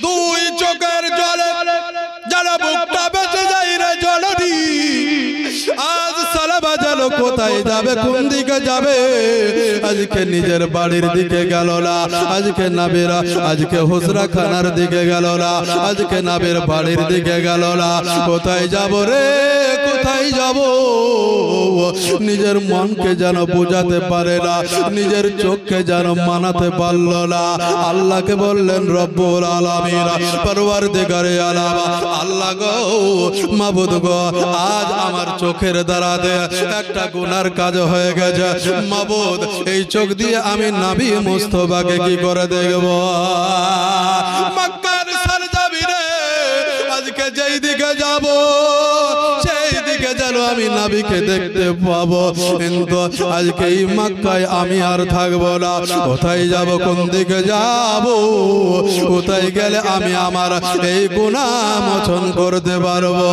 দুই চোখের জলে যারা বুকটা বেঁচে যায় রে জলদি আজ সালাবা জানো কোথায় যাবে কোন দিকে যাবে আজকে নিজের বাড়ির দিকে গেল না আজকে নাবিরা আজকে হুজরা খানার দিকে গেল না আজকে নাবির বাড়ির দিকে গেল না কোথায় যাব রে কোথায় যাব নিজের মনকে যেন বোঝাতে পারে না নিজের চোখকে যেন মানাতে পারল না আল্লাহকে বললেন রব্বুল আলামিন পরওয়ারদিগারে আলাম আল্লাহ গো মাবুদ গো আজ আমার চোখের দ্বারাতে একটা গুনার কাজ হয়ে গেছে মাবুদ এই চোখ দিয়ে আমি নবী মুস্তাফাকে কি করে দেখব মক্কার সরজমিনে আজকে যেই দিকে যাব সেই দিকে যেন আমি নবীকে দেখতে পাবো কিন্তু আজকে এই মক্কায় আমি আর থাকবো না কোথায় যাব কোন দিকে যাব কোথায় গেলে আমি আমার এই গুনাহ মোচন করতে পারবো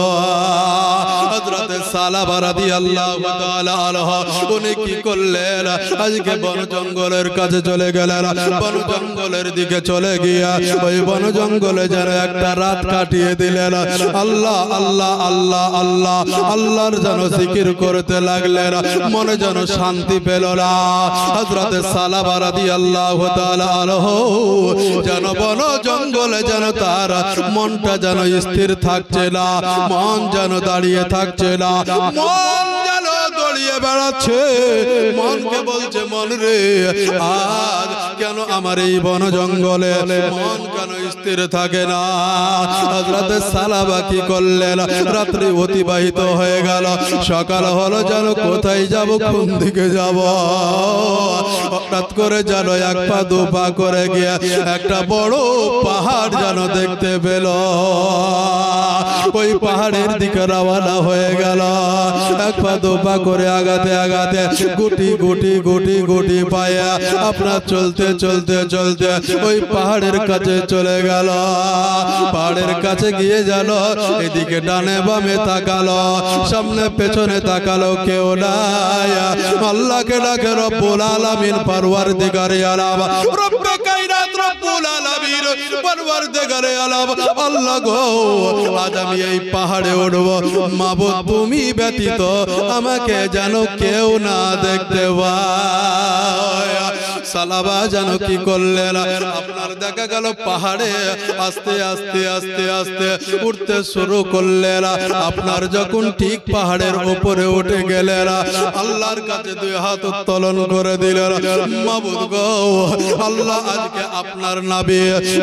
হযরত সালাবা রাদিয়াল্লাহু তাআলা আনহু উনি কি করলেন আজকে বন জঙ্গলের কাছে চলে গেলেন বন জঙ্গলের দিকে চলে গিয়া ওই বন জঙ্গলে যারা একটা রাত কাটিয়ে দিলেন আল্লাহ আল্লাহ আল্লাহ আল্লাহ আল্লাহর যেন জিকির করতে লাগলেন মনে যেন শান্তি পেল না হযরত সালাবা রাদিয়াল্লাহু তাআলা আনহু যেন বন জঙ্গলে যেন তার মনটা যেন স্থির থাকছে না মন যেন দাঁড়িয়ে থাকছে না মন যেন দড়িয়ে বেড়াচ্ছে মনকে বলছে মন রে আজ কেন আমার এই বন জঙ্গলে মন কেন স্থির থাকে না হযরত সালাবা কি করলেন রাত্রি অতিবাহিত হয়ে গেল সকাল হলো যেন কোথায় যাব কোন দিকে যাব হঠাৎ করে যেন এক পা দু পা করে গিয়ে একটা বড় পাহাড় যেন দেখতে পেল ওই পাহাড়ের দিকে রওনা হয়ে গেল এক পা দু পা করে আগাতে আগাতে গুটি গুটি গুটি গুটি পায়ে আপনার চলতে চলতে চলতে ওই পাহাড়ের কাছে চলে গেল পাহাড়ের কাছে গিয়ে গেল এদিকে ডানে বামে তাকালো সামনে পেছনে তাকালো কেউ নাই আল্লাহকে ডাকে রব্বুল আলামিন পরওয়ারদিগারে আলাম রব্বে কায়নাত রব্বুল আলামিন পরওয়ারদিগারে আলাম আল্লাহ গো আজ আমি এই পাহাড়ে উঠব মাবুদ তুমি ব্যতীত আমাকে যেন কেউ না দেখতে পায় সালাবা জানো কি করলেন আপনার দেখা গেল পাহাড়ে আস্তে আস্তে আস্তে আস্তে উঠতে শুরু করলেন আপনার যখন ঠিক পাহাড়ের উপরে উঠে গেলেন আল্লাহর কাছে দুই হাত উত্তোলন করে দিলেন মাবুদ গো আল্লাহ আজকে আপনার নবী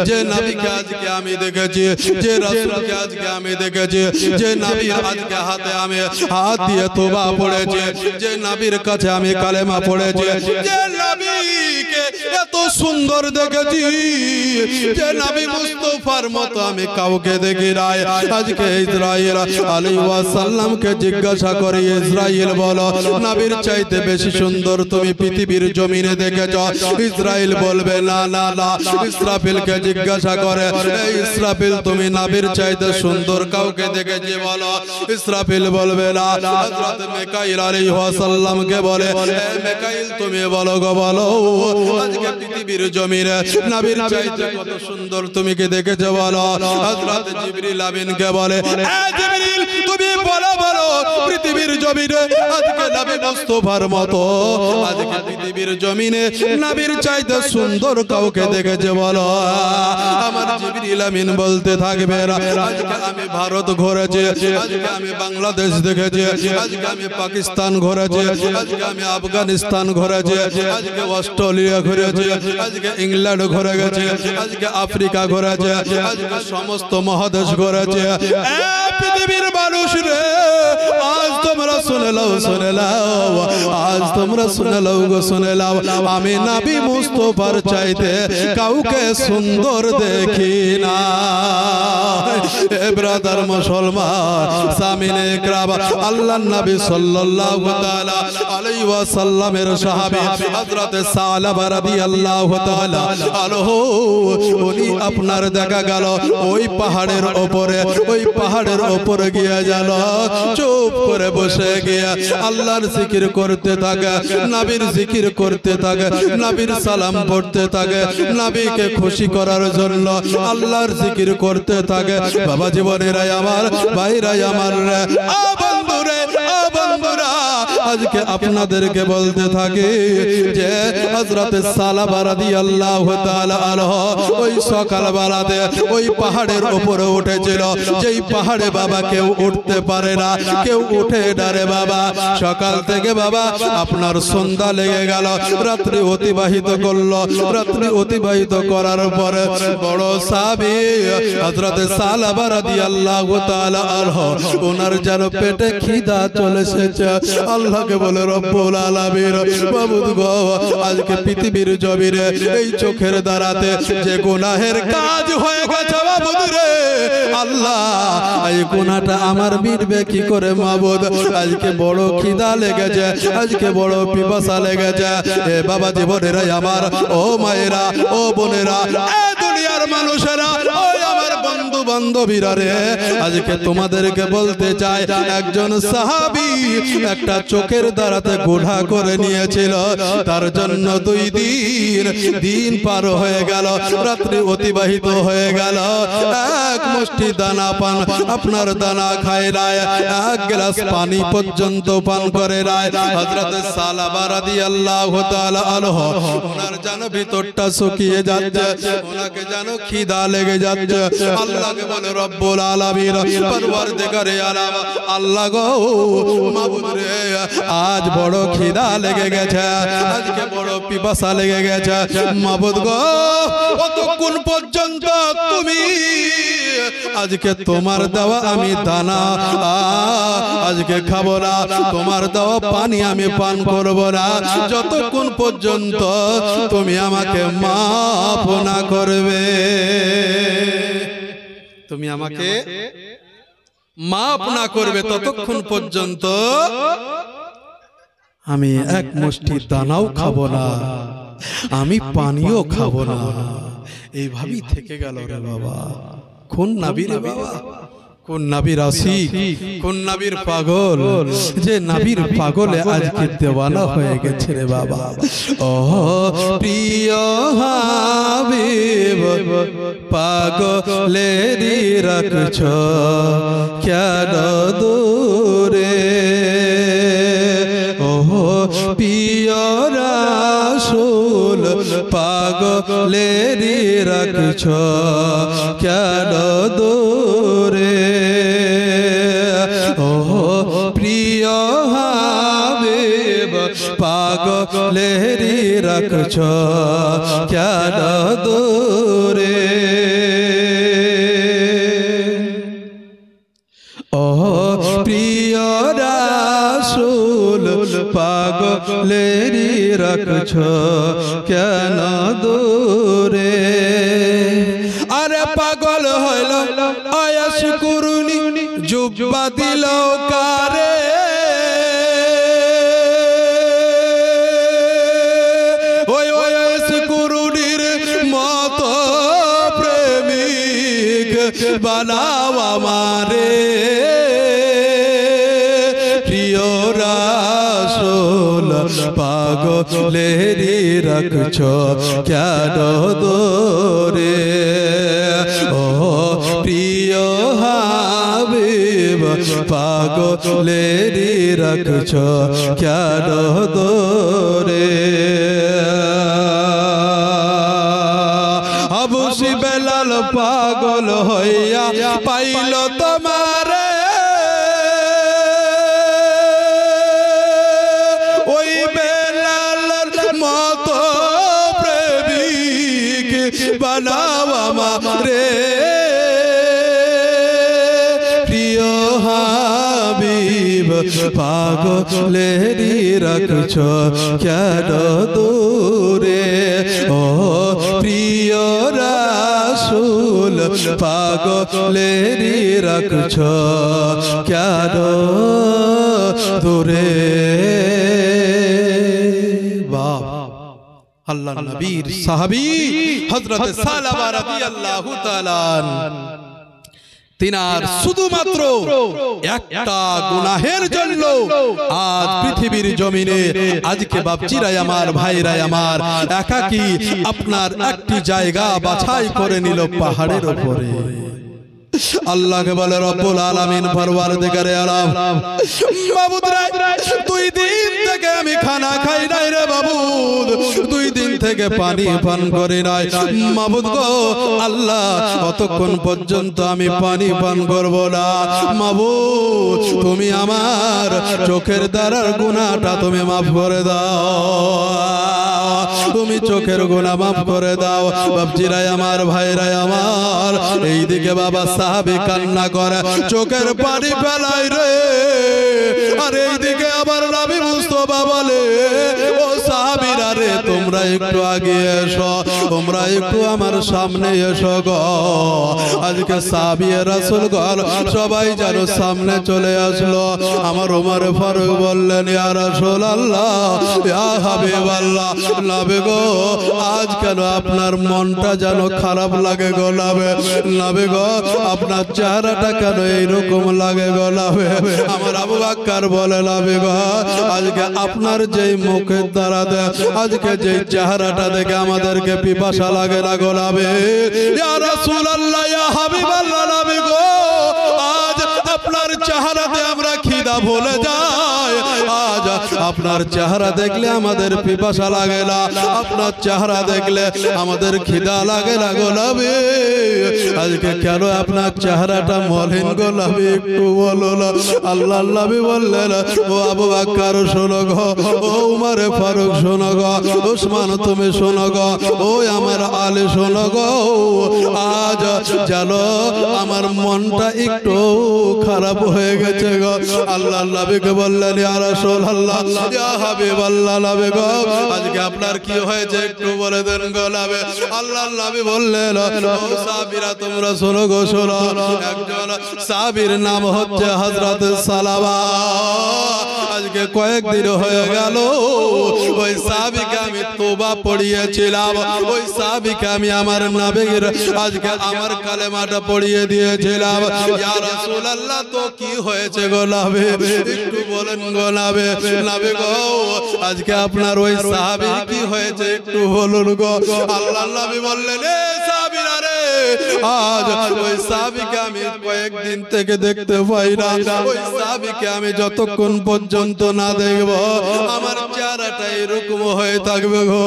যে নবীকে আজকে আমি দেখেছি যে রাসূলকে আজকে আমি দেখেছি যে নবীর আজকে হাতে আমি হাত দিয়ে তওবা পড়েছি যে নবীর কাছে আমি কালেমা পড়েছি যে নবীকে এত সুন্দর দেখেছি যে নবী মুস্তাফার মতো আমি কাউকে দেখি নাই আজকে ইসরাইল আলাইহিস সালামকে জিজ্ঞাসা করে ইসরাইল বলো নবীর চাইতে বেশি সুন্দর তুমি পৃথিবীর জমিনে দেখেছো ইসরাইল বলবে না না না ইসরাফিলকে জিজ্ঞাসা করে এই ইসরাফিল তুমি নবীর চাইতে সুন্দর কাউকে দেখেছি বলো ইসরাফিল বলবে না হযরত মিকাইল আলাইহিস সালামকে বলে এই মিকাইল তুমি বলো গো বলো আজকে পৃথিবীর জমিনে নবীর চাইতে কত সুন্দর তুমি কি দেখেছো বলো হযরত জিবরিল আমিনকে বলে এই জিবরিল তুমি বলো বলো পৃথিবীর জমিনে আজকে নবী মুস্তাফার মতো আজকে পৃথিবীর জমিনে নবীর চাইতে সুন্দর কাউকে দেখেছো বলো আমার জিবরিল আমিন বলতে থাকবে আজকে আমি ভারত ঘুরেছি আজকে আমি বাংলাদেশ দেখেছি আজকে আমি পাকিস্তান ঘুরেছি আজকে আমি আফগানিস্তান ঘুরেছি আজকে অস্ট্রেলিয়া ঘুরেছি আজকে ইংল্যান্ড ঘুরে গেছে আজকে আফ্রিকা ঘুরেছে আজকে সমস্ত মহাদেশ ঘুরেছে পৃথিবীর মানুষ রে আজ তোমরা শুনে লাও আজ তোমরা শুনে লাও গো শুনে লাও আমি নবী মুস্তাফার চাইতে কাউকে সুন্দর দেখি না এ ব্রাদার মুসলমান সামিনে ইকরাম আল্লাহর নবী সাল্লাল্লাহু তাআলা আলাইহি ওয়াসাল্লামের সাহাবী হযরত সালাবা রাদিয়াল্লাহু তাআলা আনহু উনি আপনার দেখা গেল ওই পাহাড়ের উপরে গিয়ে গেল চুপ করে বসে গিয়ে আল্লাহর জিকির করতে থাকে নবীর জিকির করতে থাকে নবীর সালাম পড়তে থাকে নবীকে খুশি করার জন্য আল্লাহর জিকির করতে থাকে বাবা জীবনেরা আমার ভাইরা আমার বন্ধুরা আজকে আপনাদেরকে বলতে থাকি যে হযরত সালাবা রাদিয়াল্লাহু তাআলা আনহু ওই সকালবেলাতে ওই পাহাড়ের উপরে উঠেছিল যেই পাহাড়ে বাবা কেউ উঠতে পারে না কেউ উঠে ডারে বাবা সকাল থেকে বাবা আপনার সন্ধ্যা লেগে গেল রাত্রি অতিবাহিত করলো রাত্রি অতিবাহিত করার পরে বড় সাহাবী হযরত সালাবা রাদিয়াল্লাহু তাআলা আনহু ওনার যেন পেটে খিদা চলে এসেছে আল্লাহকে বলে রব্বুল আলামিন মাবুদ গো আজকে পৃথিবীর জমিনে এই চোখের দ্বারাতে যে গুনাহের কাজ হয়ে গেছে মাবুদ রে আল্লাহ এই গুনাহটা আমার মিটবে কি করে মাবুদ আজকে বড় খিদা লেগেছে আজকে বড় পিপাসা লেগেছে এ বাবা জীবনেরা আমার ও মায়েরা ও বোনেরা এ দুনিয়ার মানুষেরা ও আমার বন্ধু বান্ধবীরা রে আজকে তোমাদেরকে বলতে চাই একজন সাহাবী একটা চোখের দ্বারাতে গুনাহ করে নিয়েছিল তার জন্য 2 দিন পার হয়ে গেল রাত্রি অতিবাহিত হয়ে গেল এক মুষ্টি দানা পান আপনার দানা খায় না এক গ্লাস পানি পর্যন্ত পান করে না হযরত সালাবা রাদিয়াল্লাহু তাআলা আনহু ওনার যেন ভিতরটা শুকিয়ে যাচ্ছে ওনাকে যেন খিদা লেগে যাচ্ছে আল্লাহকে বলে রব্বুল আলামিন পরওয়ারদিগারে আলাম আল্লাহ গো মাবুদ রে আজ বড় খিদা লেগে গেছে আজকে বড় পিপাসা লেগে গেছে মাবুদ গো কতক্ষণ পর্যন্ত তুমি আজকে তোমার দেওয়া আমি দানা আজকে খাবো না তোমার দেওয়া পানি আমি পান করব না যতক্ষণ পর্যন্ত তুমি আমাকে মাফ না করবে তুমি আমাকে মাফ না করবে ততক্ষণ পর্যন্ত আমি এক মুষ্টি দানাও খাবো না আমি পানিও খাবো না এইভাবেই থেকে গেল রে বাবা কোন নবী রে বাবা কোন নবীর আশিক কোন নবীর পাগল যে নবীর পাগলে আজকে দেওয়ানা হয়ে গেছে রে বাবা ও প্রিয় হাবিব পাগলেরি রাখছো কেন দূরে ও প্রিয় রাসূল পাগলেরি রাখছো কেন দূরে ও প্রিয় হাবিব পাগলেরি রাখছো কেন দূরে ও প্রিয় রাসূল পাগলেরি রাখছো কেন দূরে আরে পাগল হইল আয়াস কুরুনি জুব্বা দিল কারে ওই আয়াস কুরুনির মতো প্রেমিক বানাও আমারে প্রিয় রাসূল পাগলেরি রাখছো কেন দূরে ও প্রিয় হাবিব পাগলেরি রাখছো কেন দূরে আবু বেলাল পাগল হইয়া পাইল তোমারে ওই বেলালের মতো প্রেমিক বানাও আমারে প্রিয় হাবিব পাগলেরি রাখছো কেন দূরে ও প্রিয় রাসূল রাসূল পাগলেরি রাখছ কেন দূরে বাপ আল্লাহ নবীর সাহাবী হযরত সালাবা রাদিয়াল্লাহু তাআলা তিনার শুধুমাত্র একটা গুনাহের জন্য আজ পৃথিবীর জমিনে আজকে বাপজিরাই আমার ভাইরাই আমার একাকী আপনার একটি জায়গা বাছাই করে নিল পাহাড়ের উপরে আল্লাহকে বলে রব্বুল আলামিন পরওয়ারদিগারে আলম মাবুদ রে 2 দিন থেকে আমি খানা খাই নাই রে মাবুদ 2 দিন থেকে পানি পান করি নাই মাবুদ গো আল্লাহ কতক্ষণ পর্যন্ত আমি পানি পান করব না মাবুদ তুমি আমার চোখের দ্বারার গুনাহটা তুমি maaf করে দাও তুমি চোখের গুনাহ maaf করে দাও বাপজিরাই আমার ভাইরাই আমার এইদিকে বাবা সাহাবী কান্না করে চোখের পানি ফেলাই রে আর এইদিকে আবার নবী মুস্তাফা বলে ও সাহাবীরা রে তোমরা একটু আগে এসো তোমরা একটু আমার সামনে এসো গো আজকে সাহাবী রাসূলগণ সবাই যেন সামনে চলে আসলো আমার ওমর ফারুক বললেন ইয়া রাসূলুল্লাহ ইয়া হাবিবাল্লাহ নবী গো আজ কেন আপনার মনটা যেন খারাপ লাগে গো নবী গো আপনার চেহারাটা কেন এইরকম লাগে গো নবী আমার আবু বকর বলে নবী গো আজকে আপনার যেই মুখের দ্বারা আজকে যেই চেহারাটা দেখে আমাদেরকে পিপাসা লাগে না গো নবী ইয়া রাসূলুল্লাহ ইয়া হাবিবাল্লাহ নবী গো আজ আপনার চেহারাতে আমরা খিদা ভুলে যাই আজ আপনার চেহারা দেখলে আমাদের পিপাসা লাগে না আপনার চেহারা দেখলে আমাদের খিদা লাগে না গো নবী আজকে কেন আপনার চেহারাটা মলিন গো নবী একটু বলো না আল্লাহ নবী বললেন ও আবু বকর শোনো গো ও উমর ফারুক শোনো গো উসমান তুমি শোনো গো ও আমার আলী শোনো গো আজ জানো আমার মনটা একটু খারাপ হয়ে গেছে গো আল্লাহ নবীকে বললেন ইয়া রাসূলুল্লাহ ইয়া হাবিবাল্লাহ নবী গো আজকে আপনার কি হয়েছে একটু বলে দেন গো নবী আল্লাহ নবী বললেন ও সাহাবীরা তোমরা শোনো গো শোনো একজন সাহাবীর নাম হচ্ছে হযরত সালাবা আজকে কয়েকদিন হয়ে গেল ওই সাহাবীকে আমি তওবা পড়িয়েছিলাম ওই সাহাবীকে আমি আমার নবীর আজকে আমার কালেমাটা পড়িয়ে দিয়েছিলাম ইয়া রাসূলুল্লাহ তো কি হয়েছে গো নবী একটু বলেন গো নবী নবী গো আজকে আপনার ওই সাহাবী কি হয়েছে একটু বলুন গো আল্লাহ নবী বললেন এ সাহাবীরা রে আজ ওই সাহাবীকে আমি কয়েকদিন থেকে দেখতে পাই না ওই সাহাবীকে আমি যতক্ষণ পর্যন্ত না দেখব আমার চেহারাটা এরকম হয়ে থাকবে গো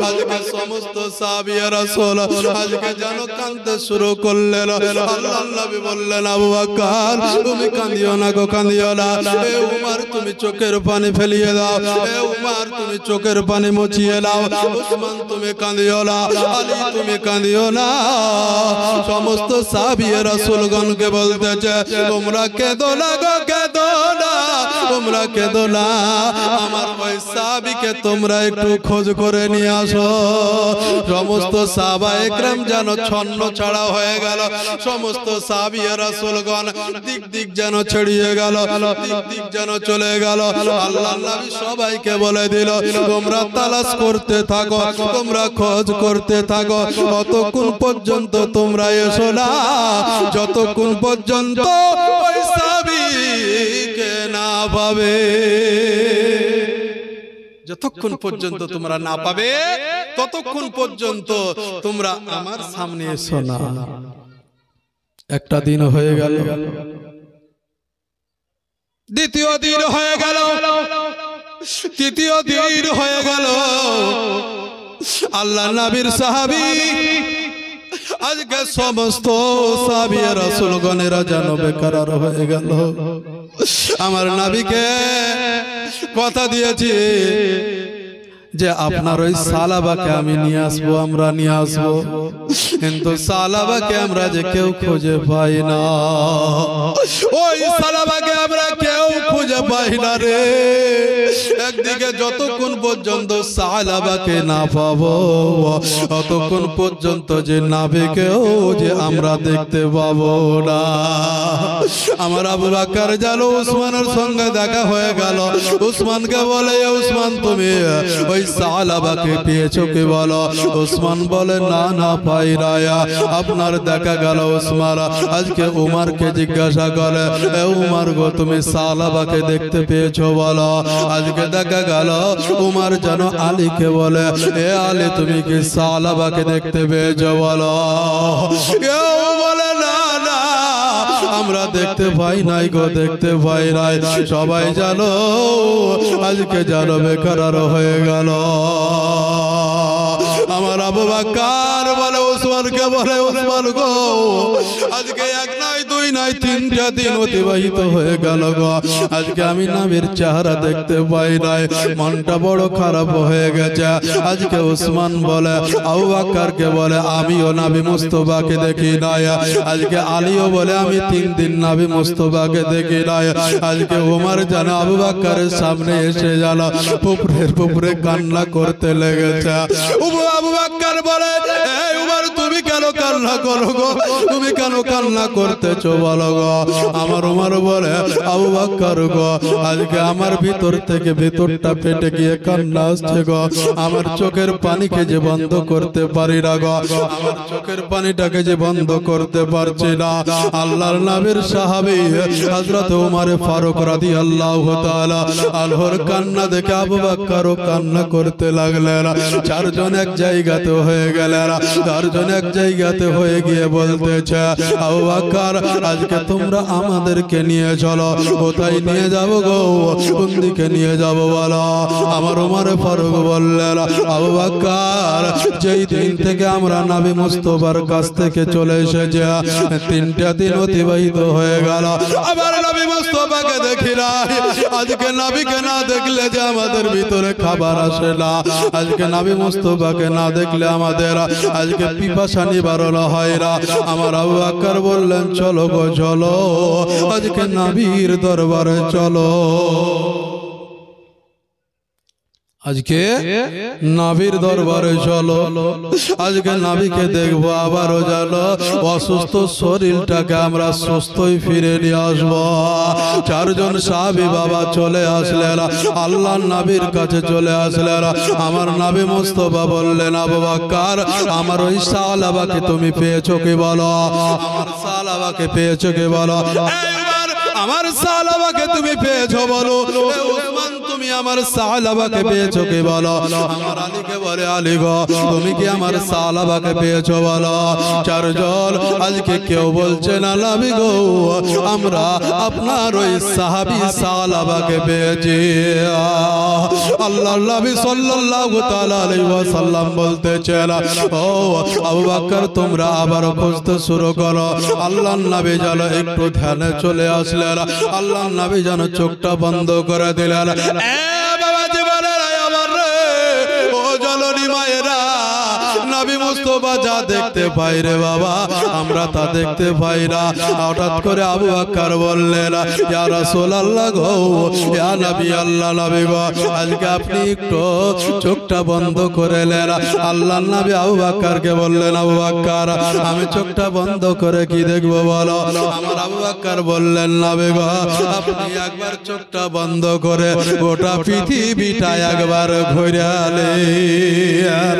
আজকে সমস্ত সাহাবী রাসূল আজকে যেন কাঁদতে শুরু করলেন আল্লাহ নবী বললেন আবু বকর তুমি কাঁদিও না গো কাঁদিও না এ উমর তুমি চোখের পানি ফেলিয়ে দাও এ উমর তুমি চোখের পানি মুছিয়ে দাও উসমান তুমি কাঁদিও না আলী তুমি কাঁদিও না সমস্ত সাহাবী রাসূলগণকে বলতেছে তোমরা কেঁদো না গো কেঁদো না তোমরা কেঁদো না আমার ওই সাহাবীকে তোমরা একটু খোঁজ করে নিয়ে আসো সমস্ত সাহাবা একরাম যেন ছন্ন ছাড়া হয়ে গেল সমস্ত সাহাবী রাসূলগণ দিক দিক যেন ছড়িয়ে গেল দিক দিক যেন চলে গেল আল্লাহ নবী সবাইকে বলে দিল তোমরা তালাশ করতে থাকো তোমরা খোঁজ করতে থাকো ততক্ষণ পর্যন্ত তোমরা এসো না যতক্ষণ পর্যন্ত ওই সাহাবীকে না পাবে যতক্ষণ পর্যন্ত তোমরা না পাবে ততক্ষণ পর্যন্ত তোমরা আমার সামনে এসো না একটা দিন হয়ে গেল দ্বিতীয় দিন হয়ে গেল তৃতীয় দিন হয়ে গেল আল্লাহ নবীর সাহাবী আজকে সমস্ত সাহাবী রাসূলগণেরা যেন বেকরার হয়ে গেল আমার নবীকে কথা দিয়েছি যে আপনার ওই সালাবাকে আমি নিয়ে আসবো আমরা নিয়ে আসবো কিন্তু সালাবাকে আমরা যে কেউ খুঁজে পাই না ওই সালাবাকে আমরা কেউ খুঁজে খুঁজে পাই না রে। একদিকে যতক্ষণ পর্যন্ত সাহাবাকে না পাবো ততক্ষণ পর্যন্ত যে নাবিকেও যে আমরা দেখতে পাবো না। আমার আবু বকর জানো উসমানের সঙ্গে দেখা হয়ে গেল। উসমানকে বলে, উসমান তুমি ওই সাহাবাকে পেয়েছো কি বলো? উসমান বলে, না না পাই না। আপনার দেখা গেল উসমান আজকে উমরকে জিজ্ঞাসা করে, এ উমর গো তুমি সাহাবাকে দেখতে পেয়েছো বলো? আজকে দেখা গেল উমর যেন আলীকে বলে, এ আলী তুমি কি সাহাবাকে দেখতে পেয়েছো বলো? কেউ বলে না না আমরা দেখতে পাই নাই গো, দেখতে পাই নাই। সবাই জানো আজকে জানো বেকার হয়ে গেল। আমার আবু বকর বলে উসমানকে বলে, উসমান গো আজকে এক নয় দুই নয় তিনটা দিন অতিবাহিত হয়ে গেল গো, আজকে আমি নবীর চেহারা দেখতে পাই নাই, মনটা বড় খারাপ হয়ে গেছে। আজকে উসমান বলে আবু বকরকে বলে, আমিও নবী মুস্তাফাকে দেখি নাই। আজকে আলীও বলে আমি 3 দিন নবী মুস্তাফাকে দেখি নাই। আজকে ওমর যেন আবু বকরের সামনে এসে জানো পুপড়ে কান্না করতে লেগেছে। আবু বকর বলে, এই উমর তুমি কেন কান্না করো গো? তুমি কেন কান্না করতেছো বলো গো? আমার উমর বলে, আবু বকর গো আজকে আমার ভিতর থেকে ভিতরটা পেটে গিয়ে কান্না আসছে গো। আমার চোখের পানিকে যে বন্ধ করতে পারি না গো, আমার চোখের পানিটাকে যে বন্ধ করতে পারছি না। আল্লাহর নবীর সাহাবী হযরত ওমর ফারুক রাদিয়াল্লাহু তাআলা আনহুর কান্না দেখে আবু বকরও কান্না করতে লাগলেন। চারজন এক জায়গাতে হয়ে গেলেন। চারজন এক জায়গাতে হয়ে গিয়ে বলতেছে, আবু বকর আজকে তোমরা আমাদেরকে নিয়ে চলো, কোথায় নিয়ে যাব গো? কোন দিকে নিয়ে যাব বলো? আমার ওমর ফারুক বললেন, আবু বকর যেই দিন থেকে আমরা নবী মুস্তাফার কাছ থেকে চলে এসেছি 3টা দিন অতিবাহিত হয়ে গেল, আবার নবী মুস্তাফাকে দেখি না। আজকে নবীকে না দেখলে যে আমাদের ভিতরে খাবার আসে না, আজকে নবী মুস্তাফাকে না দেখলে আমাদের আজকে পিপাসা নিবারণ হয় না। আমার আবু বকর বললেন, চলো গো চলো, আজকে নবীর দরবারে চলো, আজকে নবীর দরবারে চলো, আজকে নবীকে দেখবো। আবারও জানো অসুস্থ শরীরটাকে আমরা সুস্থই ফিরে নিয়ে আসবো। চারজন সাহাবী বাবা চলে আসলেন, আল্লাহর নবীর কাছে চলে আসলেন। আমার নবী মুস্তাফা বললেন, আবু বকর আমার ওই সাহাবাকে তুমি পেয়েছো কি বলো? আমার সাহাবাকে পেয়েছো কি বলো? আমার সাহাবাকে তুমি পেয়েছো বলো? উসমান তুমি আমার সাহাবাকে পেয়েছো কি বলো? আমার আলীকে বলে, আলী গো তুমি কি আমার সাহাবাকে পেয়েছো বলো? চারজন আজকে কেউ বলছে না নবী গো আমরা আপনার ওই সাহাবী সাহাবাকে পেয়েছি। আল্লাহর নবী সাল্লাল্লাহু তাআলা আলাইহি ওয়াসাল্লাম বলতেছেন, ও আবু বকর তোমরা আবার খুঁজতে শুরু করো। আল্লাহর নবী যেন একটু ধ্যানে চলে আসলেন। আল্লাহর নবী যেন চোখটা বন্ধ করে দিলেন। বাবাজি বলে, আমার রে ও জননী মায়েরা, নবী মুস্তাফা যা দেখতে পাই রে বাবা আমরা তা দেখতে পাই না। হঠাৎ করে আবু বকর বললেন, ইয়া রাসূলুল্লাহ গো, ইয়া নবী আল্লাহ নবী গো আজকে আপনি একটু চোখটা বন্ধ করে নেন। আল্লাহর নবী আবু বকরকে বললেন, আবু বকর আমি চোখটা বন্ধ করে কি দেখবো বলো? আমার আবু বকর বললেন, নবী গো আপনি একবার চোখটা বন্ধ করে গোটা পৃথিবীটা একবার ঘুরে আলেন,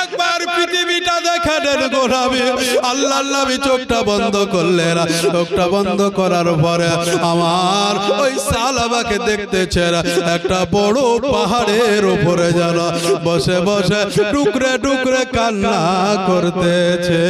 একবার পৃথিবীটা দেখে নেন গো নবী। আল্লাহর নবী চোখটা বন্ধ করলেন। চোখটা বন্ধ করার পরে আমার ওই সাহাবাকে দেখতেছেন একটা বড় পাহাড়ের উপরে যেন বসে বসে টুকরে টুকরে কান্না করতেছে,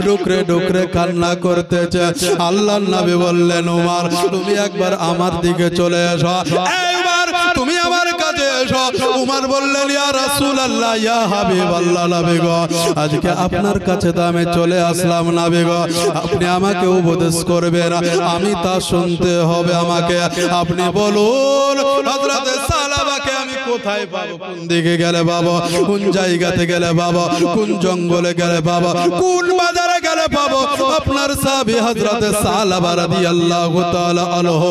টুকরে টুকরে কান্না করতেছে। আল্লাহর নবী বললেন, ওমর তুমি একবার আমার দিকে চলে এসো, এইবার তুমি আমার কাছে এসো। উমর বললেন ইয়া রাসূলুল্লাহ ইয়া হাবিবাল্লাহ নবী গো, আজকে আপনার কাছে তো আমি চলে আসলাম নবী গো, আপনি আমাকে উপদেশ করবেন, আমি তা শুনতে হবে আমাকে। আপনি বলুন হযরত সালাবাকে আমি কোথায় পাবো, কোন দিকে গেলে পাবো, কোন জায়গাতে গেলে পাবো, কোন জঙ্গলে গেলে পাবো, কোন বাজারে গেলে পাবো? আপনার সাহাবী হযরত সালাবা রাদিয়াল্লাহু তাআলা আনহু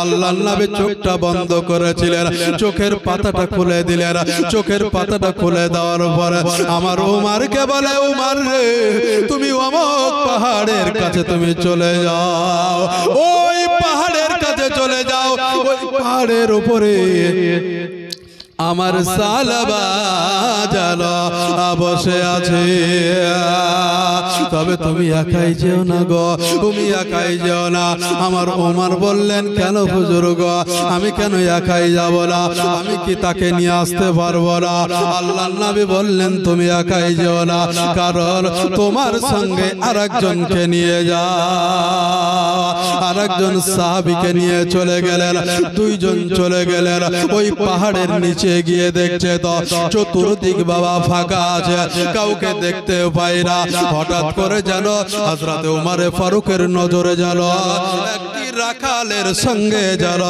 আল্লাহর নবী চোখটা বন্ধ করেছিলেন, চোখের পাতাটা খুলে দিলেন। চোখের পাতাটা খুলে দেওয়ার পরে আমার উমরকে বলে, উমর রে তুমি অমুক পাহাড়ের কাছে তুমি চলে যাও, ওই পাহাড়ের কাছে চলে যাও, ওই পাহাড়ের উপরে আমার সালাবা জানো বসে আছে। তবে তুমি একাই যেও না গো, তুমি একাই যেও না। আমার ওমর বললেন কেন হুজুর গো, আমি কেন একাই যাব না, আমি কি তাকে নিয়ে আসতে পারবো না? আল্লাহর নবী বললেন তুমি একাই যেও না, কারণ তোমার সঙ্গে আরেকজনকে নিয়ে যাও। আরেকজন সাহাবীকে নিয়ে চলে গেলেন, দুইজন চলে গেলেন। ওই পাহাড়ের নিচে গিয়ে দেখছে তো চতুর্দিক বাবা ফাঁকা আছে, কাউকে দেখতে পাই না। হঠাৎ করে যেন হযরত উমর ফারুকের নজরে যেন একটি রাখালের সঙ্গে যেন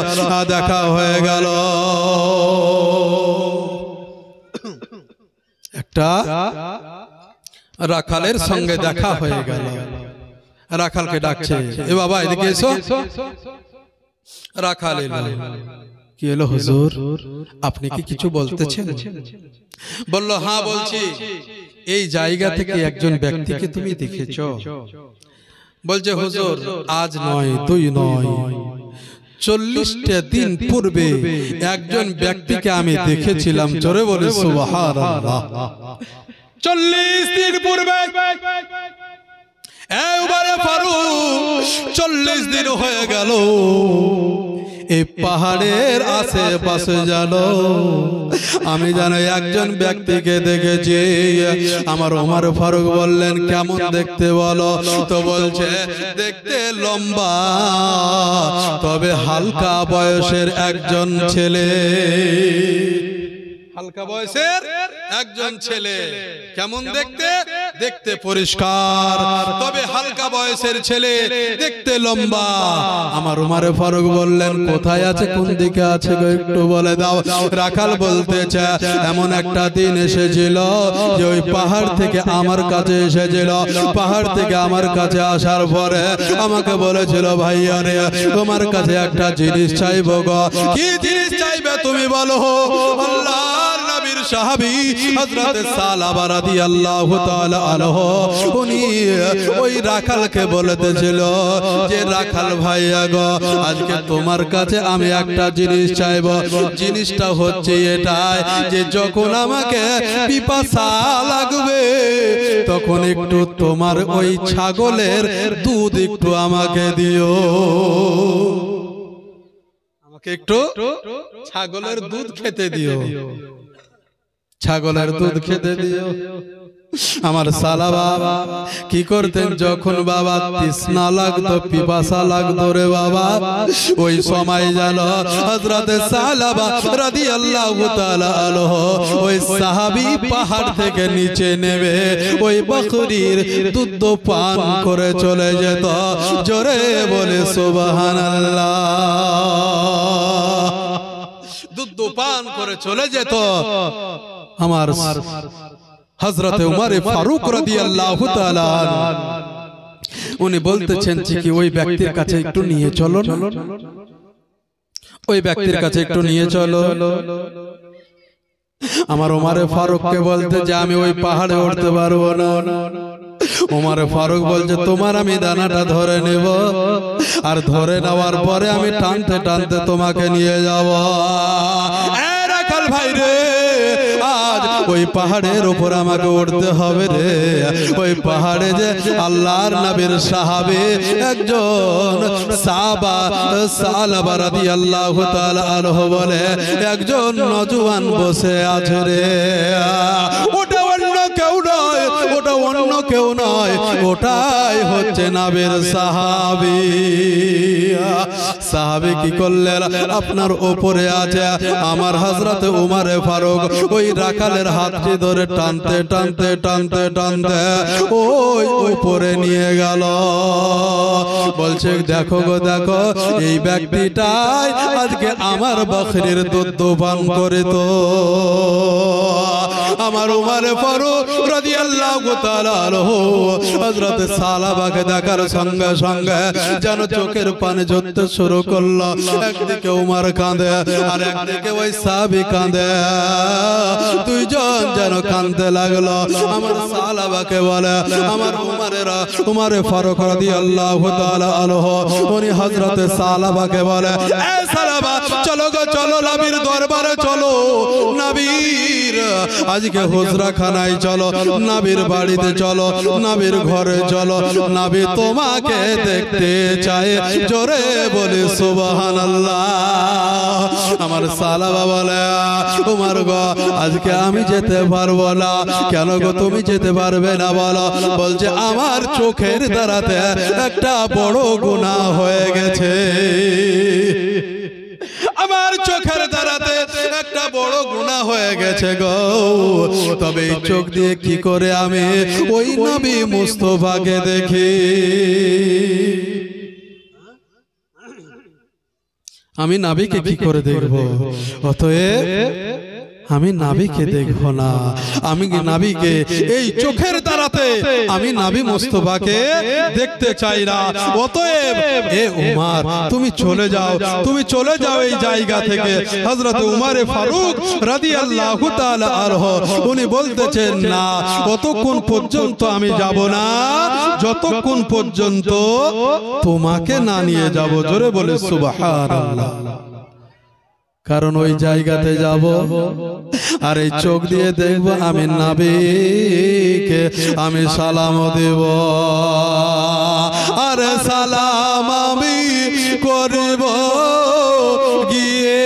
দেখা হয়ে গেল। একটা রাখালের সঙ্গে দেখা হয়ে গেল। রাখালকে ডাকছে, এ বাবা এদিকে এসো। রাখাল এলো। কি এলো হুজুর, আপনি কি কিছু বলতেছেন? বলল হ্যাঁ বলছি। এই জায়গা থেকে একজন ব্যক্তিকে তুমি দেখেছো? বলছে হুজুর আজ নয়, দুই নয়, 40টা দিন পূর্বে একজন ব্যক্তিকে আমি দেখেছিলাম। জোরে বলে সুবহানাল্লাহ। 40 দিন পূর্বে এবারে ফারুক 40 দিন হয়ে গেল এই পাহাড়ের আশেপাশে জানো আমি জানো একজন ব্যক্তিকে দেখেছি। আমার ওমর ফারুক বললেন কেমন দেখতে বলো? তো বলছে দেখতে লম্বা, তবে হালকা বয়সের একজন ছেলে। হালকা বয়সের একজন ছেলে। কেমন দেখতে? দেখতে পরিষ্কার, তবে হালকা বয়সের ছেলে, দেখতে লম্বা। আমার ওমর ফারুক বললেন কোথায় আছে, কোন দিকে আছে গো একটু বলে দাও। রাখাল বলতেছে এমন একটা দিন এসেছিল যে ওই পাহাড় থেকে আমার কাছে এসেছিল। পাহাড় থেকে আমার কাছে আসার পরে আমাকে বলেছিল ভাইয়া রে তোমার কাছে একটা জিনিস চাইবো গো। কি জিনিস চাইবে তুমি বলো? আল্লাহর নবীর সাহাবী হযরত সালাবা রাদিয়াল্লাহু তাআলা আনহু উনি ওই রাখালকে বলেছিল যে রাখাল ভাইয়া গো আজকে তোমার কাছে আমি একটা জিনিস চাইবো। জিনিসটা হচ্ছে এটাই যে যখন আমাকে পিপাসা লাগবে তখন একটু তোমার ওই ছাগলের দুধ একটু আমাকে দিও। আমাকে একটু ছাগলের দুধ খেতে দিও, ছাগলের দুধ খেতে দিও। আমার সালাবা কি করতেন যখন বাবা তৃষ্ণা লাগতো, পিপাসা লাগতো রে বাবা, ওই সময় জানো হযরত সালাবা রাদিয়াল্লাহু তাআলা আনহু ওই সাহাবী পাহাড় থেকে নিচে নেমে ওই বকরির দুধ পান করে চলে যেত। জোরে বলে সুবহানাল্লাহ। দুধ পান করে চলে যেত। আমার হযরত উমর ফারুক রাদিয়াল্লাহু তাআলা উনি বলতেছেন যে ওই ব্যক্তির কাছে একটু নিয়ে চলো না, ওই ব্যক্তির কাছে একটু নিয়ে চলো। আমার উমর ফারুককে বলতে যে আমি ওই পাহাড়ে উঠতে পারবো না। উমর ফারুক বলছে তোমার আমি দানাটা ধরে নেব, আর ধরে নেওয়ার পরে আমি টানতে টানতে তোমাকে নিয়ে যাব। রাখাল ভাই রে আজ ওই পাহাড়ের উপর আমাকে উঠতে হবে রে। ওই পাহাড়ে যে আল্লাহর নবীর সাহাবী একজন সালাবা রাদিয়াল্লাহু তাআলা আনহু বলে একজন নওজোয়ান বসে আছে রে। ওটা অন্য কেউ নয়, ওটা অন্য কেউ নয়, ওটাই হচ্ছে নবীর সাহাবী। সাহাবী কি করলেন? আপনার উপরে আছে আমার হযরত উমর ফারুক, ওই রাখালের হাতটি ধরে টানতে টানতে টানতে টানতে ওই উপরে নিয়ে গেল। বলছে দেখো গো দেখো, এই ব্যক্তিটাই আজকে আমার বকরির দুধ পান করে। তো আমার উমর ফারুক রাদিয়াল্লাহু তাআলা আনহু হযরত সালাবাকে দেখার সঙ্গে সঙ্গে যেন চোখের পানি ঝরতে শুরু করলো। একদিকে উমর কাঁদে আর একদিকে ওই সাহাবী কাঁদে, দুইজন যেন কাঁদতে লাগলো। আমার সালাবাকে বলে, আমার উমর ফারুক রাদিয়াল্লাহু তাআলা আনহু উনি হযরত সালাবাকে বলে, এ সালাবা চলো গো চলো, নবীর দরবারে চলো, নবীর আজকে হুজরা খানায় চলো, নবীর বাড়িতে চলো, নবীর ঘরে চলো, নবী তোমাকে দেখতে চায়। জোরে বলে সুবহানাল্লাহ। আমার সালাবা বলে, উমর গো আজকে আমি যেতে পারবো না। কেন গো তুমি যেতে পারবে না বলো? বলছে আমার চোখের দ্বারাতে একটা বড় গুনাহ হয়ে গেছে, আমার চোখের দ্বারাতে একটা বড় গুনাহ হয়ে গেছে গো। তবে এই চোখ দিয়ে কি করে আমি ওই নবী মুস্তাফাকে দেখি? আমি নবীকে কি করে দেখবো? অতএব আমি নবীকে দেখবো না, আমি নবীকে এই চোখের দ্বারাতে আমি নবী মুস্তাফাকে দেখতে চাই না। অতএব এ উমর তুমি চলে যাও, তুমি চলে যাও এই জায়গা থেকে। হযরত উমর ফারুক রাদিয়াল্লাহু তাআলা আনহু উনি বলতেছেন না, ততক্ষণ পর্যন্ত আমি যাব না যতক্ষণ পর্যন্ত তোমাকে না নিয়ে যাব। জোরে বলে সুবহানাল্লাহ। কারণ ওই জায়গাতে যাব আর এই চোখ দিয়ে দেখব আমি নবীকে আমি সালাম দেব, আর সালাম আমি করব গিয়ে,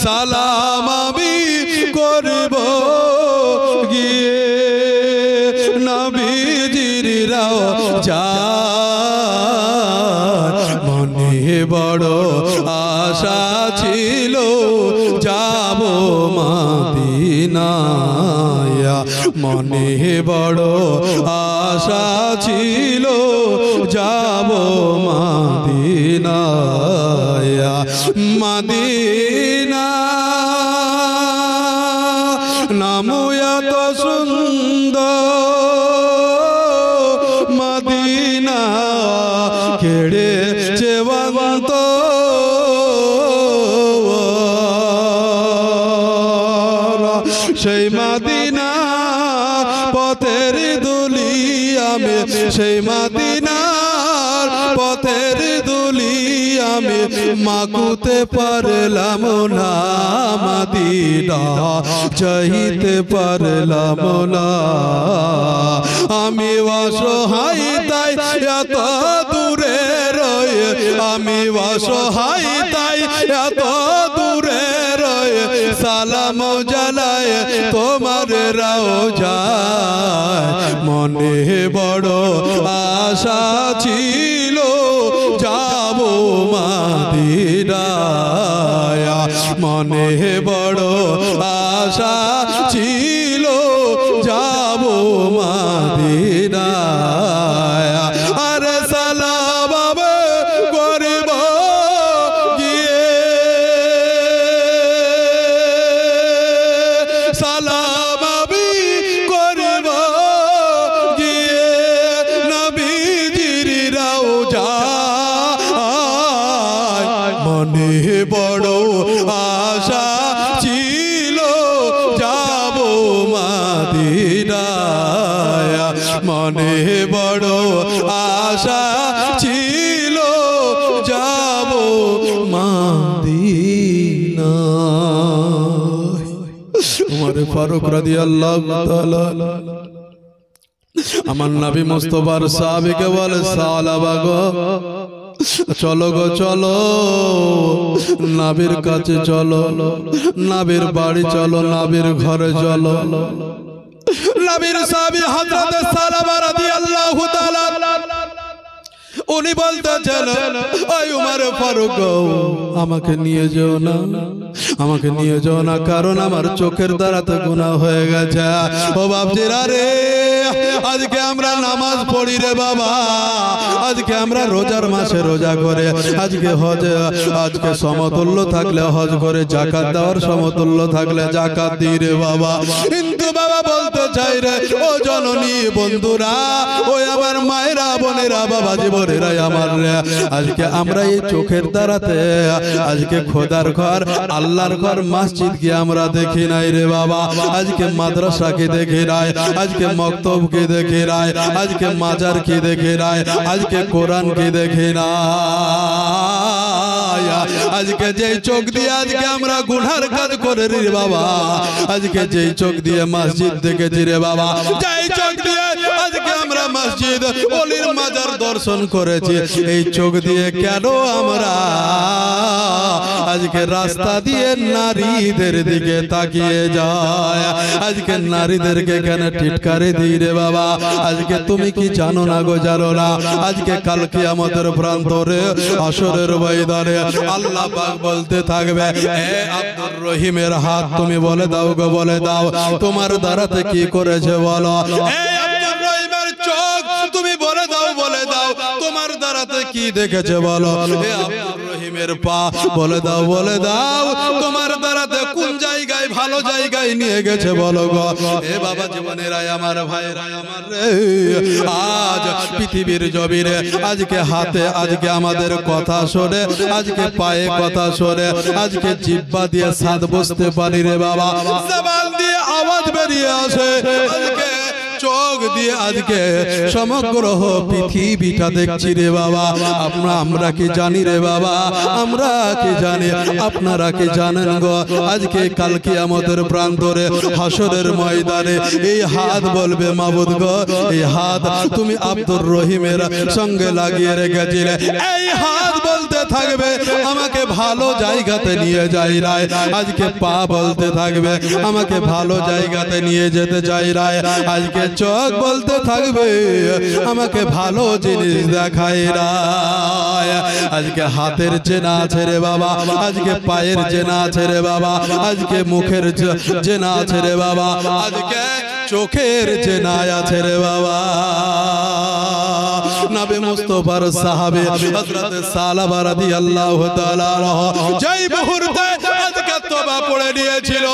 সালাম আমি করব গিয়ে নবীজির রওজা। বড় আশা ছিল যাব মদিনায়, মনে বড় আশা ছিল যাব মদিনায়। মদিনা নাম এত সুন্দর, মদিনা কেড়ে চেবন্ত সেই মদিনা পথের দুলি আমি, সেই মদিনার পথের দুলি আমি মাকুতে পারলাম না, মদিনা চাইতে পারলাম না। আমি অসহায় তাই এত দূরে রয়ে, আমি অসহায় তাই এত দূরে রয়ে সালাম জানায় তোমার রওজায়। মনে বড় আশা ছিল যাব মদিনায়, মনে বড় আশা ছিল যাব মদিনায়। আরে সালাম করব গিয়ে, সালাম আমি করব গিয়ে নবীজির রওজায়। মনে বড় আশা ছিল যাব মদিনায়, মনে বড় আশা ছিল যাব মদিনায়। উমর ফারুক রাদিয়াল্লাহু তাআলা আমার নবী মুস্তাফার সাহাবীকে বলে, সালাবা গো চলো গো চলো, নবীর কাছে চলো, নবীর বাড়ি চলো, নবীর ঘরে চলো। নবীর সাহাবী হযরত সালামা রাদিয়াল্লাহু তাআলা উনি বলতেছেন, ওই উমর ফারুক আমাকে নিয়ে যেও না, আমাকে নিয়ে যাও না, কারণ আমার চোখের দ্বারাতে গুনাহ হয়ে গেছে। ও বাপজিরা রে, আজকে আমরা নামাজ পড়ি রে বাবা, আজকে আমরা রোজার মাসে রোজা করে, আজকে হজে আজকে সমতুল্য থাকলে হজ করে, যাকাত দেওয়ার সমতুল্য থাকলে যাকাত দিই রে বাবা। কিন্তু বাবা বলতে চাই রে, ও জননী বন্ধুরা, ওই আমার মায়েরা বোনেরা বাবা জীবনেরা আমার রে, আজকে আমরা এই চোখের দ্বারাতে আজকে খোদার ঘর আল্লাহর ঘর মসজিদ কি আমরা দেখি নাই রে বাবা, আজকে মাদ্রাসা কি দেখি নাই, আজকে মক্তব কি দেখি নাই, আজকে মাজার কি দেখি নাই, আজকে কোরআন কি দেখি না। আজকে যেই চোখ দিয়ে আজকে আমরা গুনার কাজ করে রে বাবা, আজকে যেই চোখ দিয়ে মসজিদ দেখেছি রে বাবা, যেই চোখ দিয়ে আজকে আমরা মসজিদ ওলির মাজার দর্শন করেছি, এই চোখ দিয়ে কেন আমরা আজকে রাস্তা দিয়ে নারীদের দিকে তাকিয়ে যায়, আজকে নারীদেরকে কেন টিটকারি দিই রে বাবা। আজকে তুমি কি জানো না গো, জানো না, আজকে কাল কিয়ামতের প্রান্তরে আসরের ময়দানে আল্লাহ পাক বলতে থাকবে, এ আব্দুর রহিমের হাত তুমি বলে দাও গো, বলে দাও তোমার দ্বারাতে কি করেছে বলো। এ আব্দুর রহিমের চোখ তুমি বলে দাও, বলে দাও তোমার দ্বারাতে কি দেখেছে বলো। এ আব্দুর রহিমের পা বলে দাও, বলে দাও তোমার দ্বারাতে কোন জায়গায় ভালো জায়গায় নিয়ে গেছে বলো গো। এ বাবা জীবনেরাই আমার ভাইরা আমার রে, আজ পৃথিবীর জমিনে আজকে হাতে আজকে আমাদের কথা শোনে, আজকে পায়ে কথা শোনে, আজকে জিহ্বা দিয়ে স্বাদ বুঝতে পারি রে বাবা, জবান দিয়ে আওয়াজ বেরিয়ে আসে, আজকে চোখ দিয়ে আজকে সমগ্র পৃথিবীটা দেখছি রে বাবা। আমরা কি জানি রে বাবা, আমরা কি জানি, আপনারা কি জানেন গো, আজকে কাল কিয়ামতের প্রান্তরে হাসরের ময়দানে এই হাত বলবে, মাবুদ গো এই হাত তুমি আব্দুর রহিমের সঙ্গে লাগিয়ে রেখেছিলে, এই হাত বলতে থাকবে আমাকে ভালো জায়গাতে নিয়ে যাই রায়। আজকে পা বলতে থাকবে আমাকে ভালো জায়গাতে নিয়ে যেতে চাই রায়। আজকে চোখ বলতে থাকবে আমাকে ভালো জিনিস দেখাই রায়। আজকে হাতের চেনা আছে রে বাবা, আজকে পায়ের চেনা আছে রে বাবা, আজকে মুখের চেনা আছে রে বাবা, আজকে চোখের চেনা আছে রে বাবা। নবী মুস্তাফার সাহাবী হযরত সালামা রাদিয়াল্লাহু তাআলা যেই মুহূর্তে আজকে তওবা পড়ে নিয়েছিল,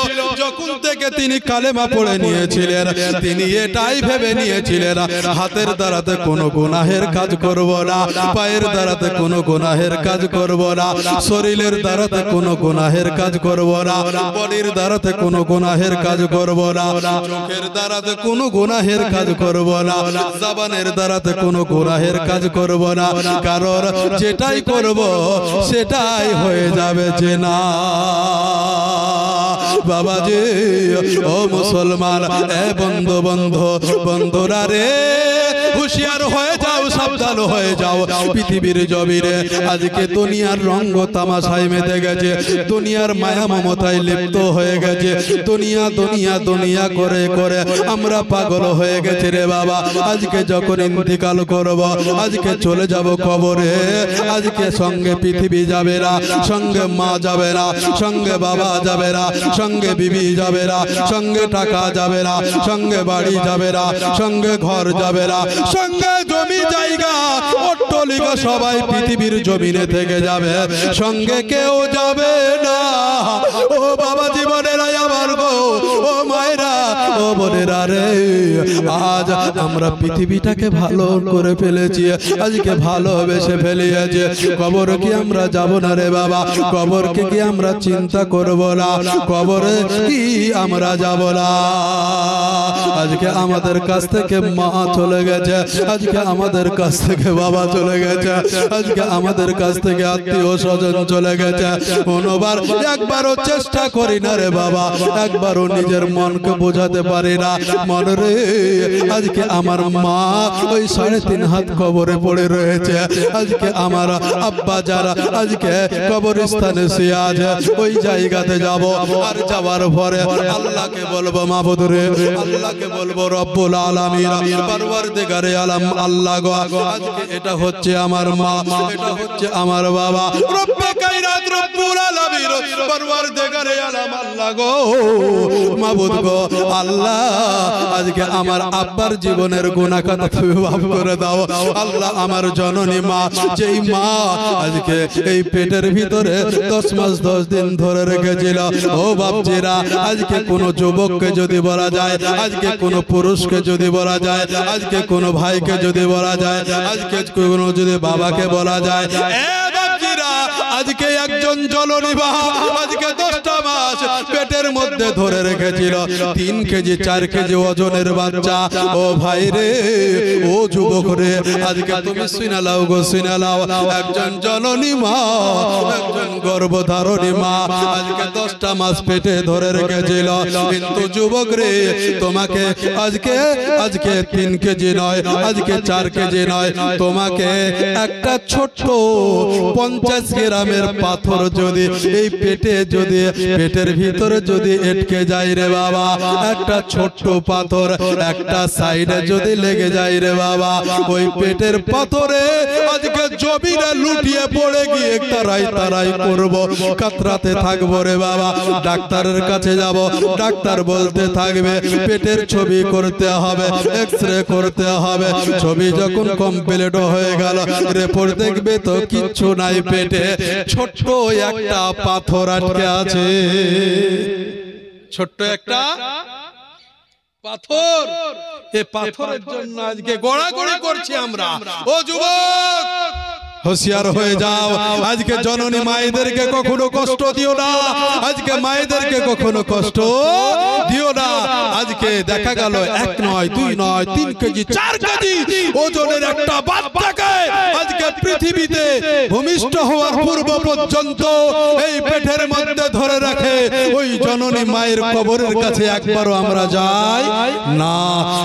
যখন থেকে তিনি কালেমা পড়ে নিয়েছিলেন, তিনি এটাই ভেবে নিয়েছিলেন হাতের দ্বারাতে কোনো গুনাহের কাজ করব না, পায়ের দ্বারাতে কোনো গুনাহের কাজ করব না, শরীরের দ্বারাতে কোনো গুনাহের কাজ করব না, বডির দ্বারাতে কোনো গুনাহের কাজ করব না, চোখের দ্বারাতে কোনো গুনাহের কাজ করব না, জবানের দ্বারাতে কোনো গুনাহের কাজ করব না, কারণ যেটাই করব সেটাই হয়ে যাবে জেনা। বাবাজি ও মুসলমান, এ বন্ধু বন্ধু বন্ধুরা রে, হুঁশিয়ার হয়ে যাও, সাবধান হয়ে যাও। পৃথিবীর জমিনে আজকে দুনিয়ার রঙ্গ তামাশায় মেতে গেছে, দুনিয়ার মায়া মমতায় লিপ্ত হয়ে গেছে, দুনিয়া দুনিয়া দুনিয়া করে করে আমরা পাগল হয়ে গেছে রে বাবা। আজকে যখন ইন্তিকাল করব, আজকে চলে যাব কবরে, আজকে সঙ্গে পৃথিবী যাবে না, সঙ্গে মা যাবে না, সঙ্গে বাবা যাবে না, সঙ্গে বিবি যাবে না, সঙ্গে টাকা যাবে না, সঙ্গে বাড়ি যাবে না, সঙ্গে ঘর যাবে না, সঙ্গে জমি জায়গা অট্টালিকা সবাই পৃথিবীর জমিনে থেকে যাবে, সঙ্গে কেউ যাবে না। ও বাবা জীবনেরা আমার গো, ও মায়েরা, ও বোনেরা রে, আজ আমরা পৃথিবীটাকে ভালো করে ফেলেছি, আজকে ভালোবেসে ফেলিয়েছি, কবর কি আমরা যাব না রে বাবা, কবরকে কি আমরা চিন্তা করব না, কবরে কি আমরা যাব না। আজকে আমাদের কাছ থেকে মা চলে গেছে, গেছে, আজকে আমাদের কাছ থেকে বাবা চলে গেছে, আজকে আমাদের কাছ থেকে আত্মীয় স্বজন চলে গেছে। কোনোবার একবারও চেষ্টা করি না রে বাবা, একবারও নিজের মনকে বোঝাতে পারি না, মন রে আজকে আমার মা ওই 3.5 হাত কবরে পড়ে রয়েছে, আজকে আমার আব্বা যারা আজকে কবরস্থানে শুয়ে আছে, ওই জায়গাতে যাব। আর যাওয়ার পরে আল্লাহকে বলবো মাবুদ রে, আল্লাহকে বলবো রব্বুল আলামিন, পরওয়ারদিগারে আলম আল্লাহ গো, আজকে এটা হচ্ছে আমার মা, এটা হচ্ছে আমার বাবা, রব্বে কায়নাত রব্বুল আলামিন, পরওয়ারদিগারে আলম আল্লাহ গো, মাবুদ গো আল্লাহ, আজকে আমার আব্বার জীবনের গুনাহ কথা তুমি মাফ করে দাও আল্লাহ। আমার জননী মা, যেই মা আজকে এই পেটের ভিতরে 10 মাস 10 দিন ধরে রেখেছিল, ও বাপজিরা, আজকে কোন যুবককে যদি বলা যায়, আজকে কোন পুরুষকে যদি বলা যায়, আজকে কোন ভাইকে যদি বলা যায়, আজকে কোন যদি বাবাকে বলা যায়, আজকে একজন জননী মা আজকে 10টা মাস পেটের মধ্যে ধরে রেখেছিল 3 কেজি 4 কেজি ওজনের বাচ্চা। ও ভাই রে, ও যুবক রে, আজকে তুমি শুনে লাও গো, শুনে লাও, একজন জননী মা, একজন গর্ভধারণী মা আজকে 10টা মাস পেটে ধরে রেখেছিল, কিন্তু যুবক রে তোমাকে আজকে 3 কেজি নয়, আজকে 4 কেজি নয়, তোমাকে একটা ছোট্ট 50 গ্রামের পাথর যদি এই পেটে যদি পেটের ভিতরে যদি এটকে যায় রে বাবা, একটা ছোট্ট পাথর একটা সাইডে যদি লেগে যায় রে বাবা, ওই পেটের পাথরে আজকে জমিনে লুটিয়ে পড়ে গিয়ে তারাই তারাই করব, কাতরাতে থাকবো রে বাবা। ডাক্তারের কাছে যাব, ডাক্তার বলতে থাকবে পেটের ছবি করতে হবে, এক্সরে করতে হবে, ছবি যখন কমপ্লিট হয়ে গেল রিপোর্ট দেখবে তো কিচ্ছু নাই, পেটে ছোট্ট একটা পাথর আটকে আছে, ছোট্ট একটা পাথর। এই পাথরের জন্য আজকে গড়াগড়ি করছি আমরা। ও যুবক, হোশিয়ার হয়ে যাও, আজকে জননী মায়েদেরকে কখনো কষ্ট দিও না, আজকে মায়েদেরকে কখনো কষ্ট দিও না। আজকে দেখা গেল 1 নয় 2 নয় 3 কেজি 4 কেজি ওজনের একটা বাচ্চাকে আজকে পৃথিবীতে ভূমিষ্ঠ হওয়ার পূর্ব পর্যন্ত এই পেটের মধ্যে ধরে রাখে ওই জননী মায়ের কবরের কাছে একবারও আমরা যাই না।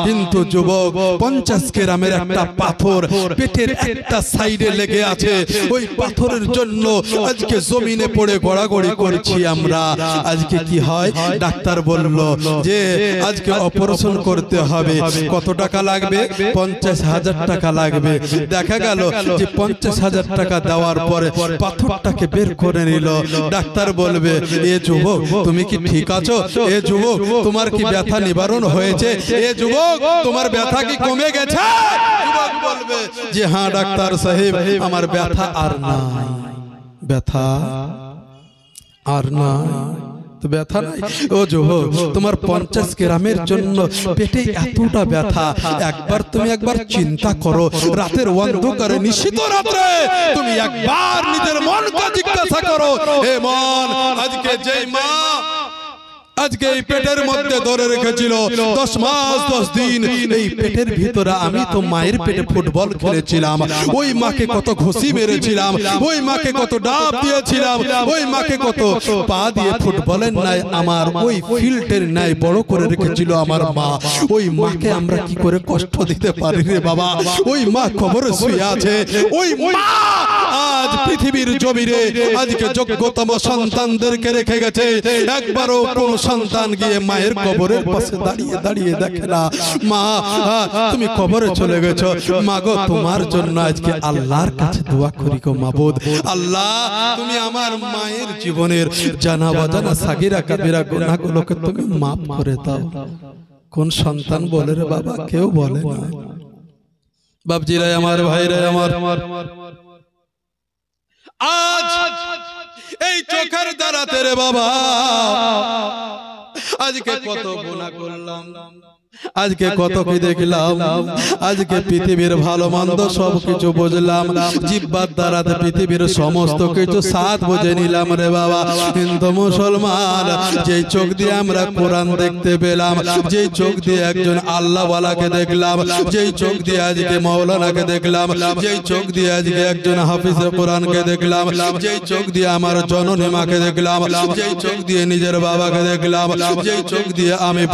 কিন্তু যুবক, 50 গ্রামের একটা পাথর পেটের একটা সাইডে লেগে আছে, ওই পাথরের জন্য আজকে জমিনে পড়ে গড়াগড়ি করছি আমরা। আজকে কি হয়, ডাক্তার বলল যে আজকে অপারেশন করতে হবে, কত টাকা লাগবে? 50,000 টাকা লাগবে। দেখা গেল যে 50,000 টাকা দেওয়ার পরে পাথরটাকে বের করে নিল। ডাক্তার বলবে, এ যুবক তুমি কি ঠিক আছো? এ যুবক তোমার কি ব্যথা নিবারণ হয়েছে? এ যুবক তোমার ব্যথা কি কমে গেছে? যুবক বলবে যে হ্যাঁ ডাক্তার সাহেব, আমার ব্যথা আর নাই, ব্যথা আর নাই। তো ব্যথা নাই? ও যুবক, তোমার 50 গ্রামের জন্য পেটে এতটা ব্যথা, তুমি একবার চিন্তা করো, রাতের অন্ধকারে নিশিত রাতে তুমি একবার নিজের মনকে জিজ্ঞাসা করো, হে মন, আজকে যেই মা আজকে এই পেটের মধ্যে ধরে রেখেছিল 10 মাস 10 দিন, এই পেটের ভিতরে আমি তো মায়ের পেটে ফুটবল খেলেছিলাম, ওই মাকে কত ঘুষি মেরেছিলাম, ওই মাকে কত ডাব দিয়েছিলাম, ওই মাকে কত পা দিয়ে ফুটবলের ন্যায় আমার ওই ফিল্ডের ন্যায় বড় করে রেখেছিল আমার মা। ওই মাকে আমরা কি করে কষ্ট দিতে পারি রে বাবা? ওই মা কবরে শুয়ে আছে, ওই মা আজ পৃথিবীর জমিনে আজকে যোগ্যতম সন্তানদেরকে রেখে গেছে, একবারও কোন সন্তান গিয়ে মায়ের কবরের পাশে দাঁড়িয়ে দাঁড়িয়ে দেখে না। মা তুমি কবরে চলে গেছো, মা গো তোমার জন্য আজকে আল্লাহর কাছে দোয়া করি গো মাবুদ, আল্লাহ তুমি আমার মায়ের জীবনের জানা অজানা সাগিরা কাবিরা গুনাহগুলোকে তুমি মাফ করে দাও। কোন সন্তান বলে রে বাবা? কেউ বলে না। বাপজিরা আমার, ভাইরা আমার, আজ এই চোখের দ্বারাতে রে বাবা আজকে কত গুনাহ করলাম, আজকে কত কি দেখলাম, আজকে পৃথিবীর ভালো মন্দ সব কিছু বুঝলাম, জিহ্বার দ্বারাতে পৃথিবীর সমস্ত কিছু স্বাদ বুঝে নিলাম রে বাবা। কিন্তু মুসলমান, যেই চোখ দিয়ে আমরা কোরআন দেখতে পেলাম, যেই চোখ দিয়ে একজন আল্লাহওয়ালাকে দেখলাম, যেই চোখ দিয়ে আজকে মাওলানাকে দেখলাম, যেই চোখ দিয়ে আজকে একজন হাফিজে কোরআনকে দেখলাম, যেই চোখ দিয়ে আমার জননী মাকে দেখলাম, যেই চোখ দিয়ে নিজের বাবাকে দেখলাম, যেই চোখ দিয়ে আমি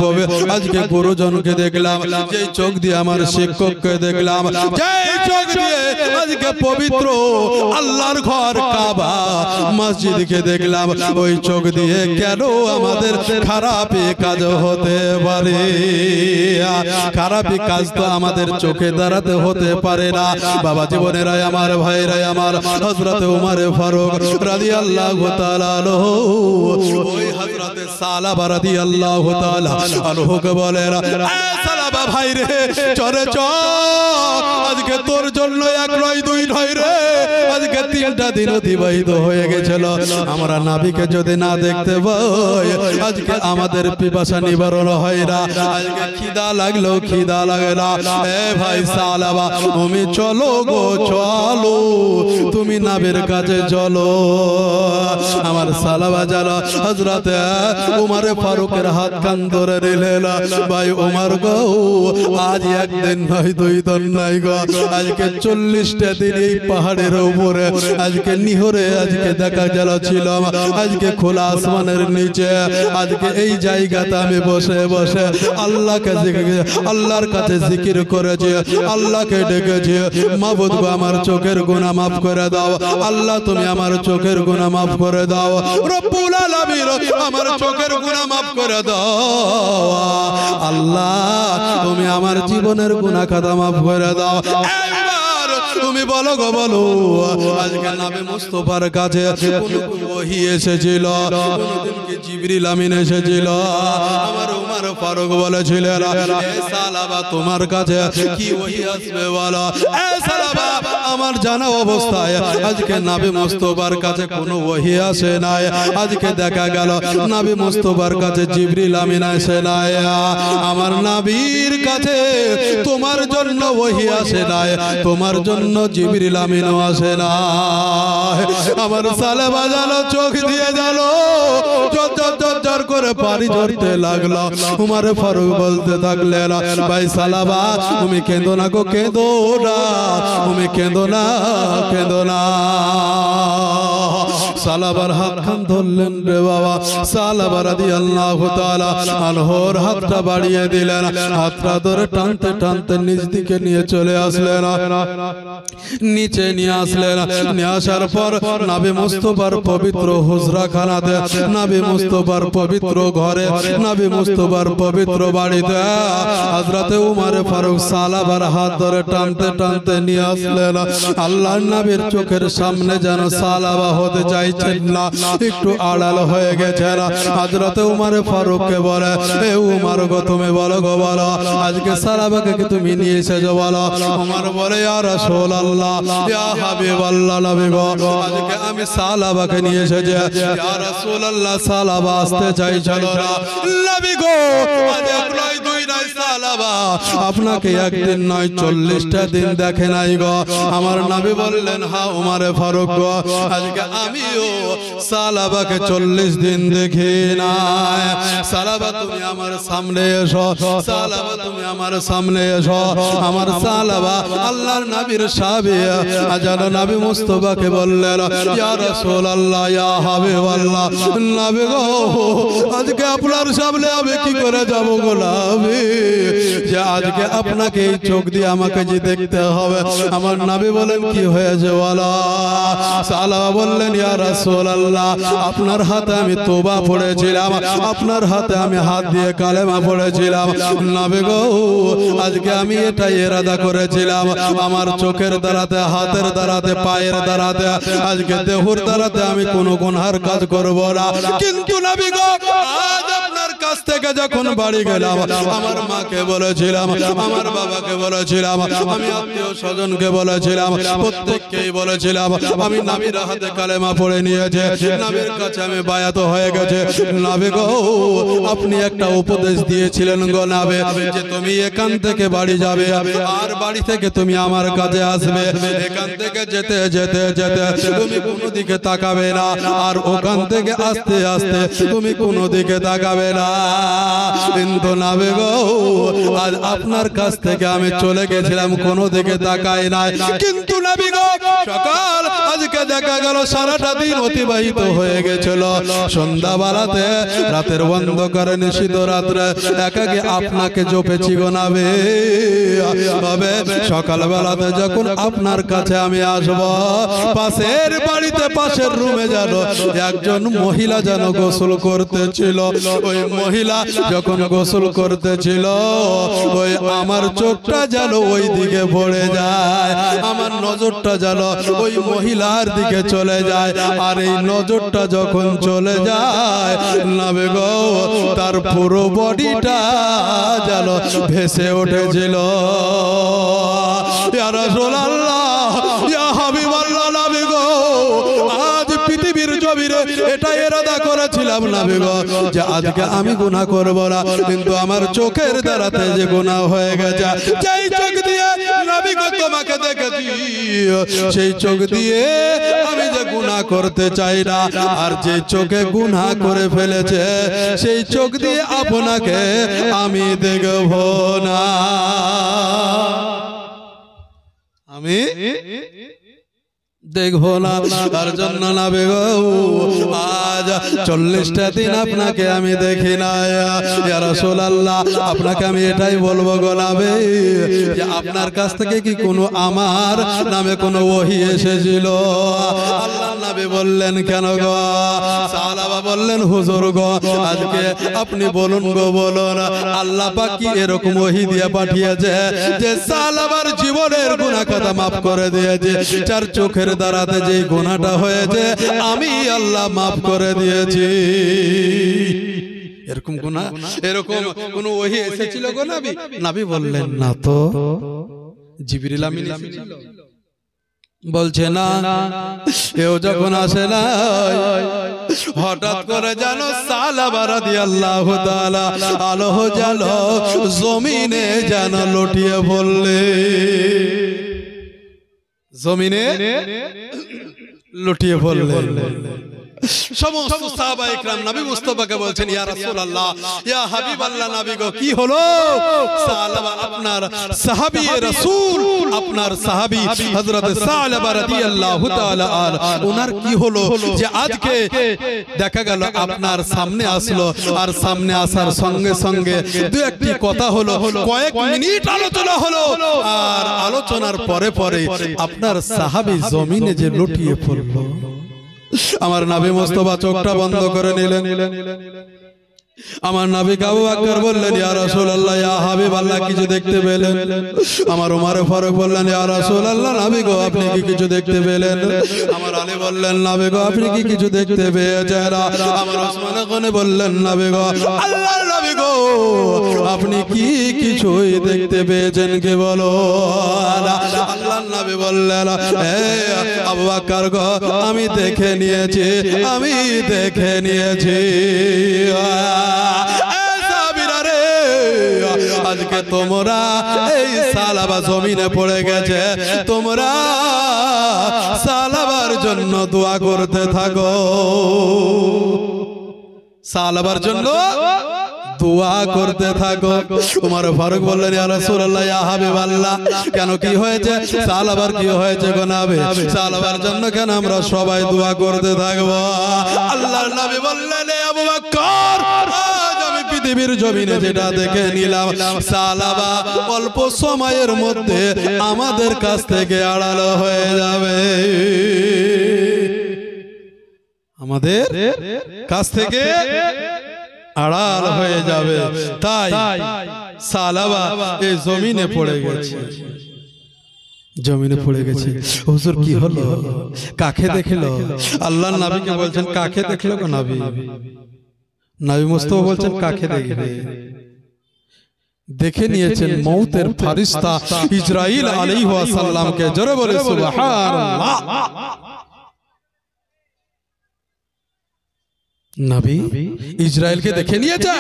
আজকে গুরুজনকে দেখলাম, যেই চোখ দিয়ে আমার শিক্ষককে দেখলাম, যেই চোখ দিয়ে আজকে পবিত্র আল্লাহর ঘর কাবা মসজিদকে দেখলাম, ওই চোখ দিয়ে কেন আমাদের খারাপি কাজ হতে পারে? খারাপি কাজ তো আমাদের চোখে দাঁড়াতে হতে পারে না। বাবা জীবনেরাই আমার ভাইরাই আমার, হযরত উমর ফারুক রাদিয়াল্লাহু তাআলা আনহু ওই হযরত সালাবা রাদিয়াল্লাহু তাআলা আনহুকে বলেন, এ সালাবা ভাই রে, চলে চল, আজকে তোর জন্য এক নয় দুই নয় রে, আজকে 3টা দিন অতিবাহিত হয়ে গেছিল, আমরা নবীকে যদি না দেখতে পাই আজকে আমাদের পিপাসা নিবারণ হয় না, আজকে খিদা লাগলো খিদা লাগে না। এ ভাই সালাবা, তুমি চলো গো চলো, তুমি নবীর কাছে চলো। আমার সালাবা জানো হযরত উমর ফারুকের হাত কান ধরে নিলেন, ভাই উমর গো, আজ একদিন নয় দুই দিন নয় গো, আজকে 40টা দিন এই পাহাড়ের উপরে আজকে নিহরে আজকে দেখা গেল ছিলাম, আজকে খোলা আসমানের নিচে আজকে এই জায়গাতে আমি বসে বসে আল্লাহকে আল্লাহর কাছে জিকির করেছি, আল্লাহকে ডেকেছি, মাবুদ গো আমার চোখের গুনাহ মাফ করে দাও, আল্লাহ তুমি আমার চোখের গুনাহ মাফ করে দাও, রব্বুল আলামিন আমার চোখের গুনাহ মাফ করে দাও, আল্লাহ তুমি আমার জীবনের গুনাহ খাতা মাফ করে দাও। তুমি বলো গো বলো, আজকে নবী মুস্তাফার কাছে কোন ওহী এসেছিল? কোনদিন কি জিবরিল আমিন এসেছিল? আমার উমর ফারুক বলেছিলেন, এ সালাবা তোমার কাছে কি ওহী আসবে বলো? এ সালাবা, আমার জানা অবস্থায় আজকে নবী মুস্তাফার কাছে কোনো ওহী আসে নাই, আজকে দেখা গেল নবী মুস্তাফার কাছে জিবরিল আমিন আসে নাই, আমার নবীর কাছে তোমার জন্য ওহী আসে নাই, তোমার জন্য জিবরিল আমিন আসে না। আমার সালাবা জানো চোখ দিয়ে জানো জর করে পানি ঝরতে লাগলো। উমর ফারুক বলতে থাকলেন, ভাই সালাবা তুমি কেঁদো না গো, কেঁদো না, তুমি কেঁদো না, কেঁদো না। সালাবার হাত খান ধরলেন রে বাবা, সালাবা রাদিয়াল্লাহু তাআলা আনহুর হাতটা বাড়িয়ে দিলেন, হাতটা ধরে টানতে টানতে নিজ দিকে নিয়ে চলে আসলেন, নিচে নিয়ে আসলেন, নিয়ে আসার পর নবী মুস্তাফার পবিত্র হুজরা খানাতে, নবী মুস্তাফার পবিত্র ঘরে, নবী মুস্তাফার পবিত্র বাড়িতে হযরত উমর ফারুক সালাবার হাত ধরে টানতে টানতে নিয়ে আসলেন। আল্লাহর নবীর চোখের সামনে যেন সালাবা হতে চাইছেন না, একটু আড়াল হয়ে গেছেন। হযরত উমর ফারুককে বলে, এ উমর গো তুমি বলো গো বলো, আজকে সালাবাকে কি তুমি নিয়ে এসেছো বলো? উমর বলে, ইয়া রাসূলুল্লাহ, ইয়া হাবিবাল্লাহ, নবী গো আজকে আমি সালাবাকে নিয়ে এসেছি। ইয়া রাসূলুল্লাহ, সালাবা আসতে চাইছিল না, নবী গো আজ এক নয় দুই নয় সালাবা আপনাকে একদিন নয় 40টা দিন দেখে নাই গো। আমার নবী বললেন, হ্যাঁ উমর ফারুক গো, আজকে আমিও সালাবাকে 40 দিন দেখি নাই। সালাবা তুমি আমার সামনে এসো, সালাবা তুমি আমার সামনে এসো। আমার সালাবা আল্লাহর নবীর সাহাবী আজান নবী মুস্তাফাকে বললেন, ইয়া রাসূলুল্লাহ, ইয়া হাবিবাল্লাহ, নবী গো আজকে আপনার সামনে আমি কি করে যাব গো নবী, যে আজকে আপনাকে এই চোখ দিয়ে আমাকে যে দেখতে হবে। আমার নবী বলেন, কি হয়েছে বলো? সালাবা বললেন, ইয়া রাসূলুল্লাহ, আপনার হাতে আমি তওবা পড়েছিলাম, আপনার হাতে আমি হাত দিয়ে কালেমা পড়েছিলাম। নবী গো আজকে আমি এটাই ইরাদা করেছিলাম, আমার চোখের দ্বারাতে, হাতের দ্বারাতে, পায়ের দ্বারাতে, আজকে দেহর দ্বারাতে আমি কোনো গুনাহর কাজ করব না। কিন্তু নবী গো আজ আপনার কাছ থেকে যখন বাড়ি গেলাম আমার মাকে বলেছিলাম আমার বাবাকে বলেছিলাম আমি আত্মীয় স্বজনকে বলেছিলাম প্রত্যেককেই বলেছিলাম আমি নবীর হাতে কালেমা পড়ে নিয়েছে নবীর কাছে আমি বায়াত হয়ে গেছে নবী গো আপনি একটা উপদেশ দিয়েছিলেন গো নবী যে তুমি এখান থেকে বাড়ি যাবে আর বাড়ি থেকে তুমি আমার কাছে আসবে এখান থেকে যেতে যেতে যেতে তুমি কোনো দিকে তাকাবে না আর ওখান থেকে আস্তে আস্তে তুমি কোনো দিকে তাকাবে না কিন্তু নবী গো আজ আপনার কাছ থেকে আমি চলে গেছিলাম কোনো দিকে তাকাই নাই কিন্তু নবী গো সকাল আজকে দেখা গেল সারাটা দিন অতিবাহিত হয়ে গেছিল সন্ধ্যাবেলাতে রাতের অন্ধকারে নিশীথ রাত্রে একাকে আপনাকে জপেছি গো নবী তবে সকালবেলাতে যখন আপনার কাছে আমি আসব পাশের বাড়িতে পাশের রুমে যেন একজন মহিলা যেন গোসল করতেছিল ওই মহিলা যখন গোসল করতেছিল ওই আমার চোখটা যেন ওই দিকে পড়ে যায় আমার নজরটা যেন ওই মহিলার দিকে চলে যায় আর এই নজরটা যখন চলে যায় নবী গো তার পুরো বডিটা যেন ভেসে উঠেছিল ইয়া রাসূলুল্লাহ ইয়া হাবিবাল্লাহ নবী গো আজ পৃথিবীর জমিনে এটা ইরাদা করেছিলাম নবী গো যে আজকে আমি গুনাহ করব না কিন্তু আমার চোখের দ্বারাতে যে গুনাহ হয়ে গেছে যেই চোখ দিয়ে নবী গো তোমাকে দেখেছি সেই চোখ দিয়ে আমি যে গুনাহ করতে চাই না আর যে চোখে গুনাহ করে ফেলেছে সেই চোখ দিয়ে আপনাকে আমি দেখব না আমি দেখবো না তার জন্য নবী গো আজ 40টা দিন আপনাকে আমি দেখি না ইয়া রাসূলুল্লাহ আপনাকে আমি এটাই বলবো গো নবী যে আপনার কাছ থেকে কি কোনো আমার নামে কোনো ওহী এসেছিল আল্লাহর নবী বললেন কেন গো সাহাবা বললেন হুজুর গো আজকে আপনি বলুন গো বলুন আল্লাহ পাক কি এরকম ওহী দিয়ে পাঠিয়েছে যে সাহাবার জীবনের গুনাহ কথা maaf করে দিয়েছে যার চোখের দ্বারাতে যে গুনাহটা হয়েছে আমি আল্লাহ maaf করে দিয়েছি এরকম গুনাহ এরকম কোন ওহী এসেছিল গো নবী নবী বললেন না তো জিবরিল আমিন এসেছিল বলছে না এও যখন আসে না হঠাৎ করে জানো সালাবা রাদিয়াল্লাহু তাআলা আলো জালো জমিনে জানো লুটিয়ে পড়লে জমিনে লুটিয়ে পড়লেন সমস্ত সাহাবা ইকরাম নবী মুস্তাফাকে বলছেন ইয়া রাসূলুল্লাহ ইয়া হাবিবাল্লাহ নবী গো কি হলো সালাবা আপনার সাহাবী রাসূল আপনার সাহাবী হযরত সালাবা রাদিয়াল্লাহু তাআলা ওনার কি হলো যে আজকে দেখা গেল আপনার সামনে আসলো আর সামনে আসার সঙ্গে সঙ্গে দুই একটি কথা হলো কয়েক মিনিট আলোচনা হলো আর আলোচনার পরে পরে আপনার সাহাবী জমিনে যে লুটিয়ে পড়লো আমার নবী মুস্তাফা চোখটা বন্ধ করে নিলেন আমার নবী আবু বকর বললেন ইয়া রাসূলুল্লাহ ইয়া হাবিবাল্লাহ কিছু দেখতে পেলেন আমার ওমর ফারুক বললেন ইয়া রাসূলুল্লাহ নবী গো আপনি কি কিছু দেখতে পেলেন আমার আলী বললেন নবী গো আপনি কি কিছু দেখতে পেয়েছেন আমার ওসমান গনি বললেন নবী গো আল্লাহর নবী গো আপনি কি কিছু দেখতে পেয়েছেন কে বলো আল্লাহর নবী বললেন হে আবু বকর গো আমি দেখে নিয়েছি আজকে তোমরা এই সালাবা জমিনে পড়ে গেছে তোমরা সালাবার জন্য দোয়া করতে থাকো সালাবার জন্য দোয়া করতে থাকো ওমর ফারুক বললেন ইয়া রাসূলুল্লাহ ইয়া হাবিবাল্লাহ কেন কি হয়েছে সালাবার কি হয়েছে গো নবী সালাবার জন্য কেন আমরা সবাই দোয়া করতে থাকব আল্লাহর নবী বললেন এ আবু বকর আজ আমি পৃথিবীর জমিনে যেটা দেখে নিলাম সালাবা অল্প সময়ের মধ্যে আমাদের কাছ থেকে আড়াল হয়ে যাবে আমাদের কাছ থেকে আড়াল হয়ে যাবে তাই সালাবা এই জমিনে পড়ে গেছে জমিনে পড়ে গেছে হুজুর কি হলো কাকে দেখলো আল্লাহর নবীকে বলছেন কাকে দেখলো গো নবী নবী মুস্তাফা বলছেন কাকে দেখবে? দেখে নিয়েছেন মউতের ফেরেশতা ইসরাইল আলাইহিস সালামকে। জোরে বলে সুবহানাল্লাহ। নবী ইসরাইলকে দেখে নিয়েছে?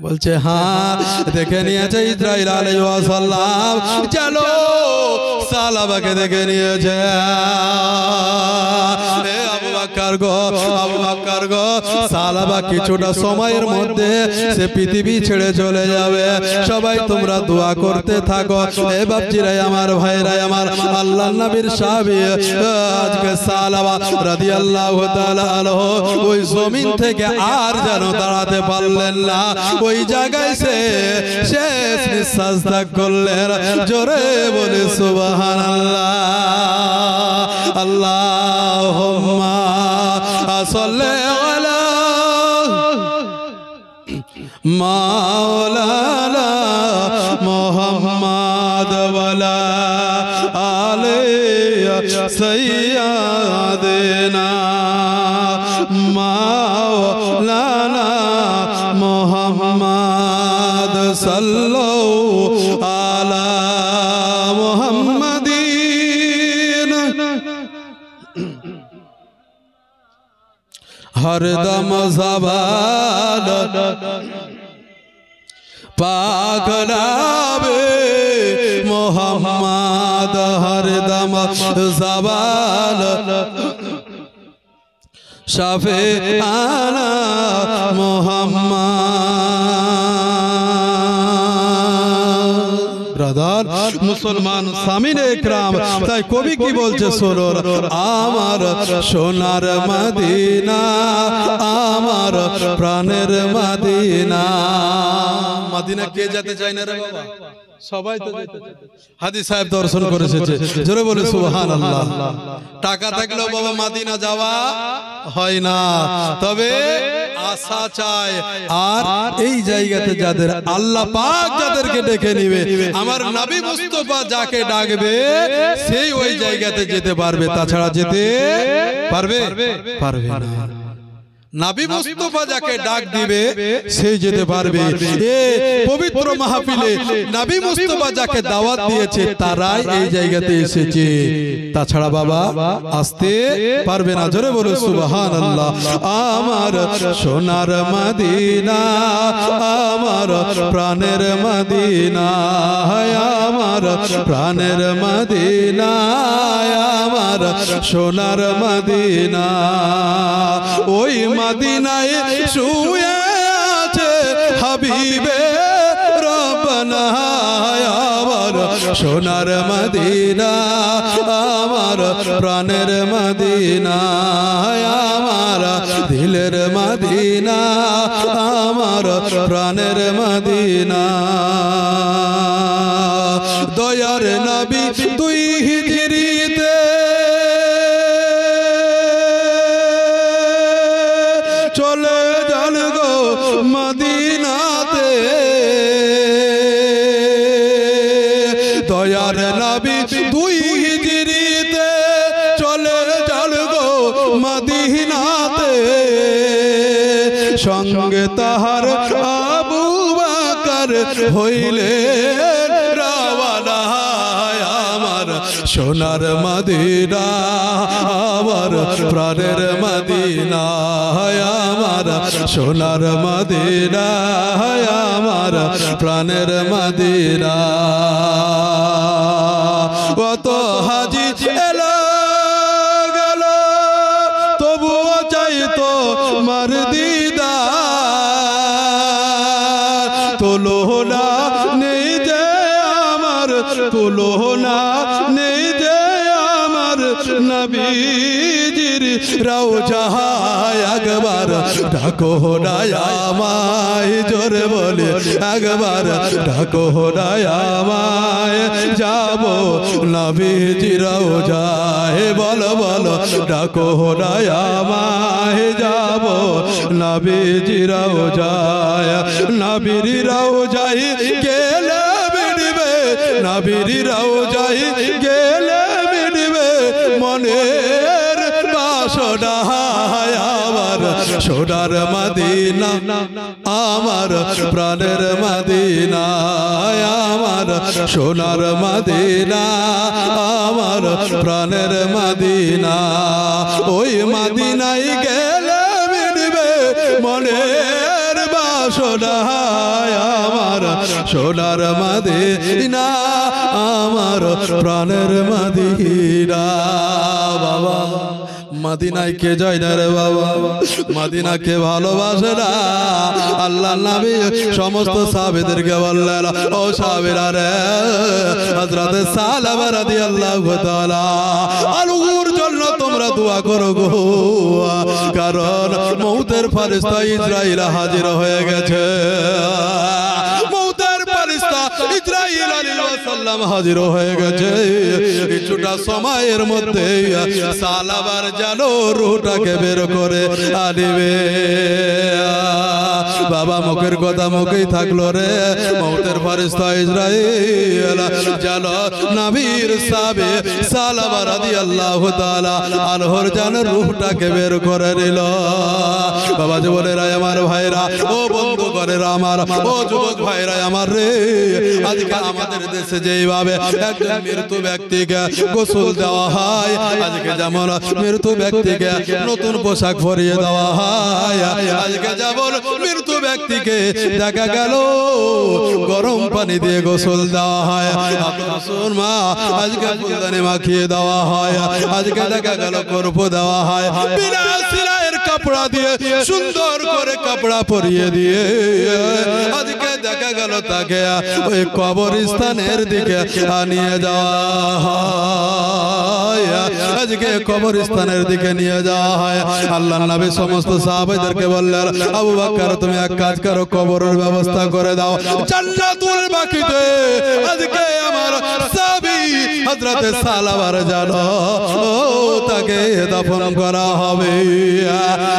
বলছে হ্যাঁ দেখে নিয়েছে ইসরাইল আলাইহিস সালাম। চলো সালাবাকে দেখে নিয়েছে। আবু বকর গো সালাবা কিছুটা সময়ের মধ্যে সে পৃথিবী ছেড়ে চলে যাবে। সবাই তোমরা দোয়া করতে থাকো। এ বাপজিরাই আমার ভাইরাই আমার, আল্লাহর নবীর সাহাবী আজকে সালাবা রাদিয়াল্লাহু তাআলা আনহু ওই জমিন থেকে আর যেন দাঁড়াতে পারলেন না। ওই জায়গায় সে শেষ নিঃশ্বাস ত্যাগ করলেন। জোরে বলে সুবহানাল্লাহ। আল্লাহুম্মা সাল্লি আলা মাওলানা মুহাম্মদ ওয়ালা আলি সাইয়্যিদিনা মাওলানা মুহাম্মদ সাল্লাল্লাহু আলা মুহাম্মাদিন। हरदम ज़बान पाक नामे मोहम्मद, हरदम ज़बान शाफे आना ব্রাদার মুসলমান সামিনে একরাম, তাই কবি কি বলছে শোনো, আমার সোনার মদিনা, আমার প্রাণের মদিনা। মদিনা কে যেতে চায় না রে বাবা? সবাই তো যেতে চায়। হাদি সাহেব দর্শন করে এসেছে, জোরে বলে সুবহানাল্লাহ। টাকা থাকলেও বাবা মদিনা যাওয়া হয় না, তবে আশা চায়। আর এই জায়গাতে যাদের আল্লাহ পাক যাদেরকে ডেকে নিবে, আমার নবী মুস্তাফা যাকে ডাকবে সেই ওই জায়গাতে যেতে পারবে, তাছাড়া যেতে পারবে না। নবী মুস্তাফা যাকে ডাক দিবে সেই যেতে পারবে। এই পবিত্র মাহফিলে নবী মুস্তাফা যাকে দাওয়াত দিয়েছে তারাই এই জায়গাতে এসেছে, তাছাড়া বাবা আসতে পারবে না। জোরে বলো সুবহানাল্লাহ। আমার সোনার মদিনা, আমার প্রাণের মদিনা, আমার প্রাণের মদিনা, আমার সোনার মদিনা। ওই মদিনায় শুয়ে আছে হাবিবে রব্বানা, আমার সোনার মদিনা, আমার প্রাণের মদিনা, আমার দিলের মদিনা, আমার প্রাণের মদিনা। দয়ার নবী তুই হিজরিতে চলে যান গো মদিনাতে, দয়ার নবী দুই হিজরিতে চলে যান গো মদিনাতে। সঙ্গে তাহার আবু বকর হইলে রওয়ানা, আমার সোনার মদিনা, আমার প্রাণের মদিনা, আমার সোনার মদিনা, আমার প্রাণের মদিনা। কত হাজি এলো গেল তবুও চাইতো মার দিদার, তুলনা নেই যে আমার, তুলনা নেই যে আমার নবীজির রওজায়। একবার ডাকো না আমায়, জোরে বলে একবার ডাকো না আমায়, যাবো নবীজির রওজায়। বলো বলো ডাকো না আমায়, যাবো নবীজির রওজায়। নবীর রওজায় গেলে মিটবে, নবীর রওজায় গেলে মিটবে মনের বাসনা, আমার সোনার মদিনা আমার প্রাণের মদিনা আমার সোনার মদিনা আমার প্রাণের মদিনা ওই মদিনায় গেলে মিটবে মনের বাসনা আমার সোনার মদিনা আমার প্রাণের মদিনা বাবা মদিনায় কে যায় না রে বাবা মদিনা কে ভালোবাসে না আল্লাহ নবী সমস্ত সাহাবীদেরকে বললেন ও সাহাবীরা রে হযরত সালামা রাদিয়াল্লাহু তাআলা আল্লাহর জন্য তোমরা দোয়া করো গো কারণ মউতের ফেরেশতা ইসরাইল হাজির হয়ে গেছে মউতের ফেরেশতা ইসরাইল আলাইহিস সালাম হাজির হয়ে গেছে কিছুটা সময়ের মধ্যে সালাবার জানো রূহটাকে বের করে আনিবে বাবা মুখের কথা মুখেই থাকলো রে মউতের ফেরেশতা ইসরাইল জানো নবীর সাহাবে সালামা রাদিয়াল্লাহু তাআলা আনহুর জানো রূহটাকে বের করে নিল বাবা জীবনেরা আমার ভাইরা ও বন্ধু করেরা আমার ও যুবক ভাইরা আমার রে আজকে আমাদের দেশে যেইভাবে একজন মৃত্যু ব্যক্তিকে গোসল দেওয়া হয় আজকে যেমন মৃত্যু ব্যক্তিকে নতুন পোশাক পরিয়ে দেওয়া হয় আজকে যেমন মৃত্যু ব্যক্তিকে দেখা গেল গরম পানি দিয়ে গোসল দেওয়া হয় শুন মা আজকে ফুলদানি মাখিয়ে দেওয়া হয় আজকে দেখা গেল কর্পূর দেওয়া হয় বিনা সিলাইয়ের কাপড়া দিয়ে সুন্দর করে কাপড়া পরিয়ে দিয়ে আজকে দেখা গেল তাকে ওই কবরস্থানের দিকে নিয়ে যাওয়া হয় আজকে কবরস্থানের দিকে নিয়ে যাওয়া হয় আল্লাহর নবী সমস্ত সাহাবাদেরকে বললেন আবু বকর তুমি এক কাজ করো কবরের ব্যবস্থা করে দাও জান্নাতুল বাকিতে আজকে আমার সাহাবী হযরত সালামার জানো তাকে দাফন করা হবে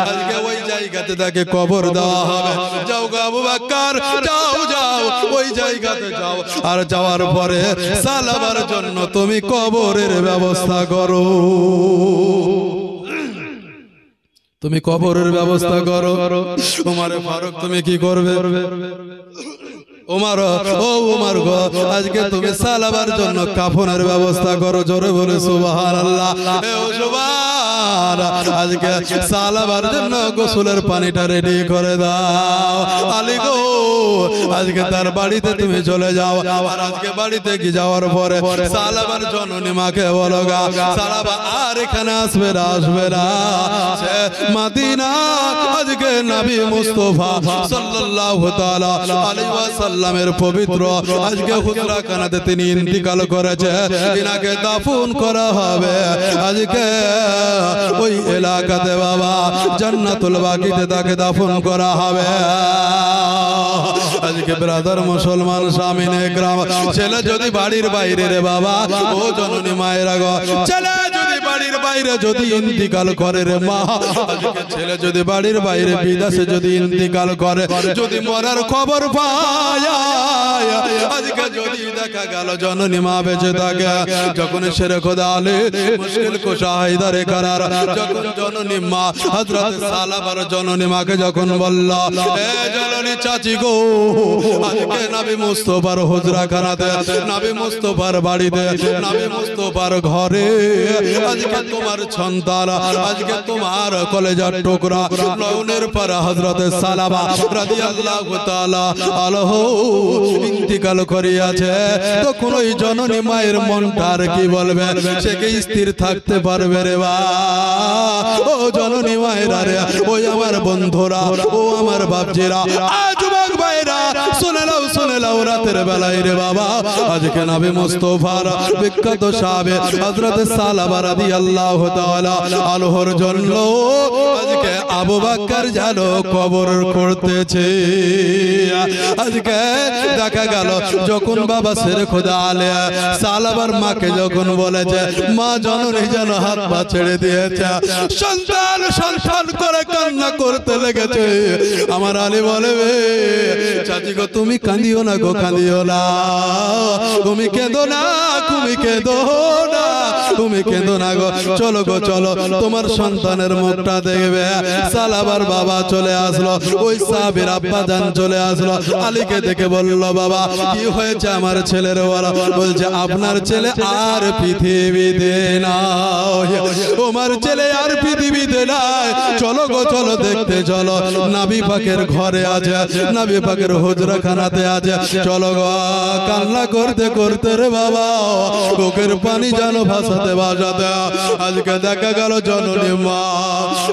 আজকে ওই জায়গাতে তাকে কবর দেওয়া হবে যাও গো আবু বকর যাও যাও ওই জায়গাতে যাও আর যাওয়ার পরে সালামার জন্য তুমি কবরের ব্যবস্থা করো তুমি কবরের ব্যবস্থা করো ওমর ফারুক তুমি কি করবে ওমর ও ওমর গো আজকে তুমি সালামার জন্য কাফনের ব্যবস্থা করো জোরে বলে সুবহানাল্লাহ এ ও সুবহান আজকে সালামার জন্য গোসলের পানিটা রেডি করে দাও আলী গো আজকে তার বাড়িতে তুমি চলে যাও আর আজকে বাড়িতে কি যাওয়ার পরে সালামার জননী মাকে বলো গা সালামা আর এখানে আসবে না সে মদিনা আজকে নবী মুস্তাফা সাল্লাল্লাহু তাআলা আলাইহি ওয়াসাল্লামের পবিত্র আজকে হুজরাখানাতে তিনি ইন্তিকাল করেছে ইনাকে দাফন করা হবে আজকে ওই এলাকাতে বাবা জান্নাতুল বাকিতে তাকে দাফন করা হবে আজকে ব্রাদার মুসলমান সামিনে গ্রাম ছেলে যদি বাড়ির বাইরে রে বাবা ও জননী মায়েরা গো ছেলে যদি বাড়ির বাইরে যদি ইন্তিকাল করে রে মা আজকে ছেলে যদি বাড়ির বাইরে বিদেশে যদি ইন্তিকাল করে যদি মরার খবর পায় আজকে যদি দেখা গেল জননী মা বেঁচে থাকে যখন শেরে খোদা আলী মুশকিল কুশা হায়দারে করার যখন জননী মা হযরত সালামার জননী মাকে যখন বলল এ জননী চাচি গো আজকে নবী মুস্তাফার হুজরাখানাতে নবী মুস্তাফার বাড়িতে নবী মুস্তাফার ঘরে আজকে তোমার সন্তান আজকে তোমার কলেজার টুকরা লউনের পর হযরত সালামা রাদিয়াল্লাহু তাআলা আনহু ইন্তিকাল করিয়াছে তখন ওই জননী মায়ের মনটা আর কি বলবে সে কি স্থির থাকতে পারবে রে বা ও জননী মায়েরা রে ওই আমার বন্ধুরা ও আমার বাপজিরা যুবক ভাইরা শুনে লাও রাতের বেলায় রে বাবা আজকে নবী মুস্তাফার বিখ্যাত সাহাবে হযরত সালামা রাদিয়াল্লাহু তাআলা আনহুর জন্য আজকে আবু বকর জানো কবর করতেছে আজকে দেখা গেল যখন বাবা শেরে খোদা আলী সালামার মাকে যখন বলেছে মা জননী যেন হাত পা ছেড়ে দিয়েছে সন্তান সন্তান করে কান্না করতে লেগেছে আমার আলী বলে চাচি গো তুমি কাঁদিও না গো কাঁদিও না তুমি কেঁদো না তুমি কেঁদো না গো, চলো গো চলো, তোমার সন্তানের মুখটা দেখবে। সালাবার বাবা চলে আসলো, ওই সাহাবীর আব্বা জান চলে আসলো, আলীকে দেখে বলল, বাবা কি হয়েছে আমার ছেলের? বলছে আপনার ছেলে আর পৃথিবীতে নাই, তোমার ছেলে আর পৃথিবীতে নাই, চলো গো চলো দেখতে চলো। নবী পাকের ঘরে আছে, নবী পাকের হুজরাখানাতে আছে, চলো গো। কান্না করতে করতে রে বাবা চোখের পানি যেন ভাসাতে ভাসাতে আজকে দেখা গেল জননী মা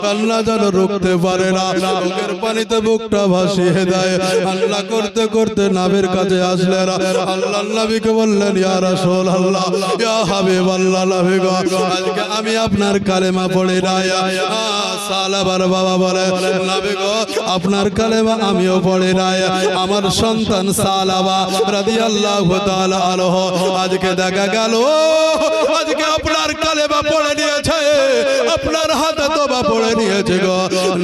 কান্না যেন রুখতে পারে না, চোখের পানিতে বুকটা ভাসিয়ে দেয়। আল্লাহ করতে করতে নবীর কাছে আসলেন, আল্লাহ নবীকে বললেন, ইয়া রাসূলুল্লাহ, ইয়া হাবিবাল্লাহ, নবী গো আজকে আমি আপনার কালেমা পড়ি না। সালাবার বাবা বলে, নবী গো আপনার কালেমা আমিও পড়ি না, আমার সন্তান সালাবা রাদিয়াল্লাহু তাআলা আনহু আজকে দেখা গেল আজকে আপনার কালেমা পড়ে নিয়েছে, আপনার হাতে তওবা পড়ে নিয়েছে গো।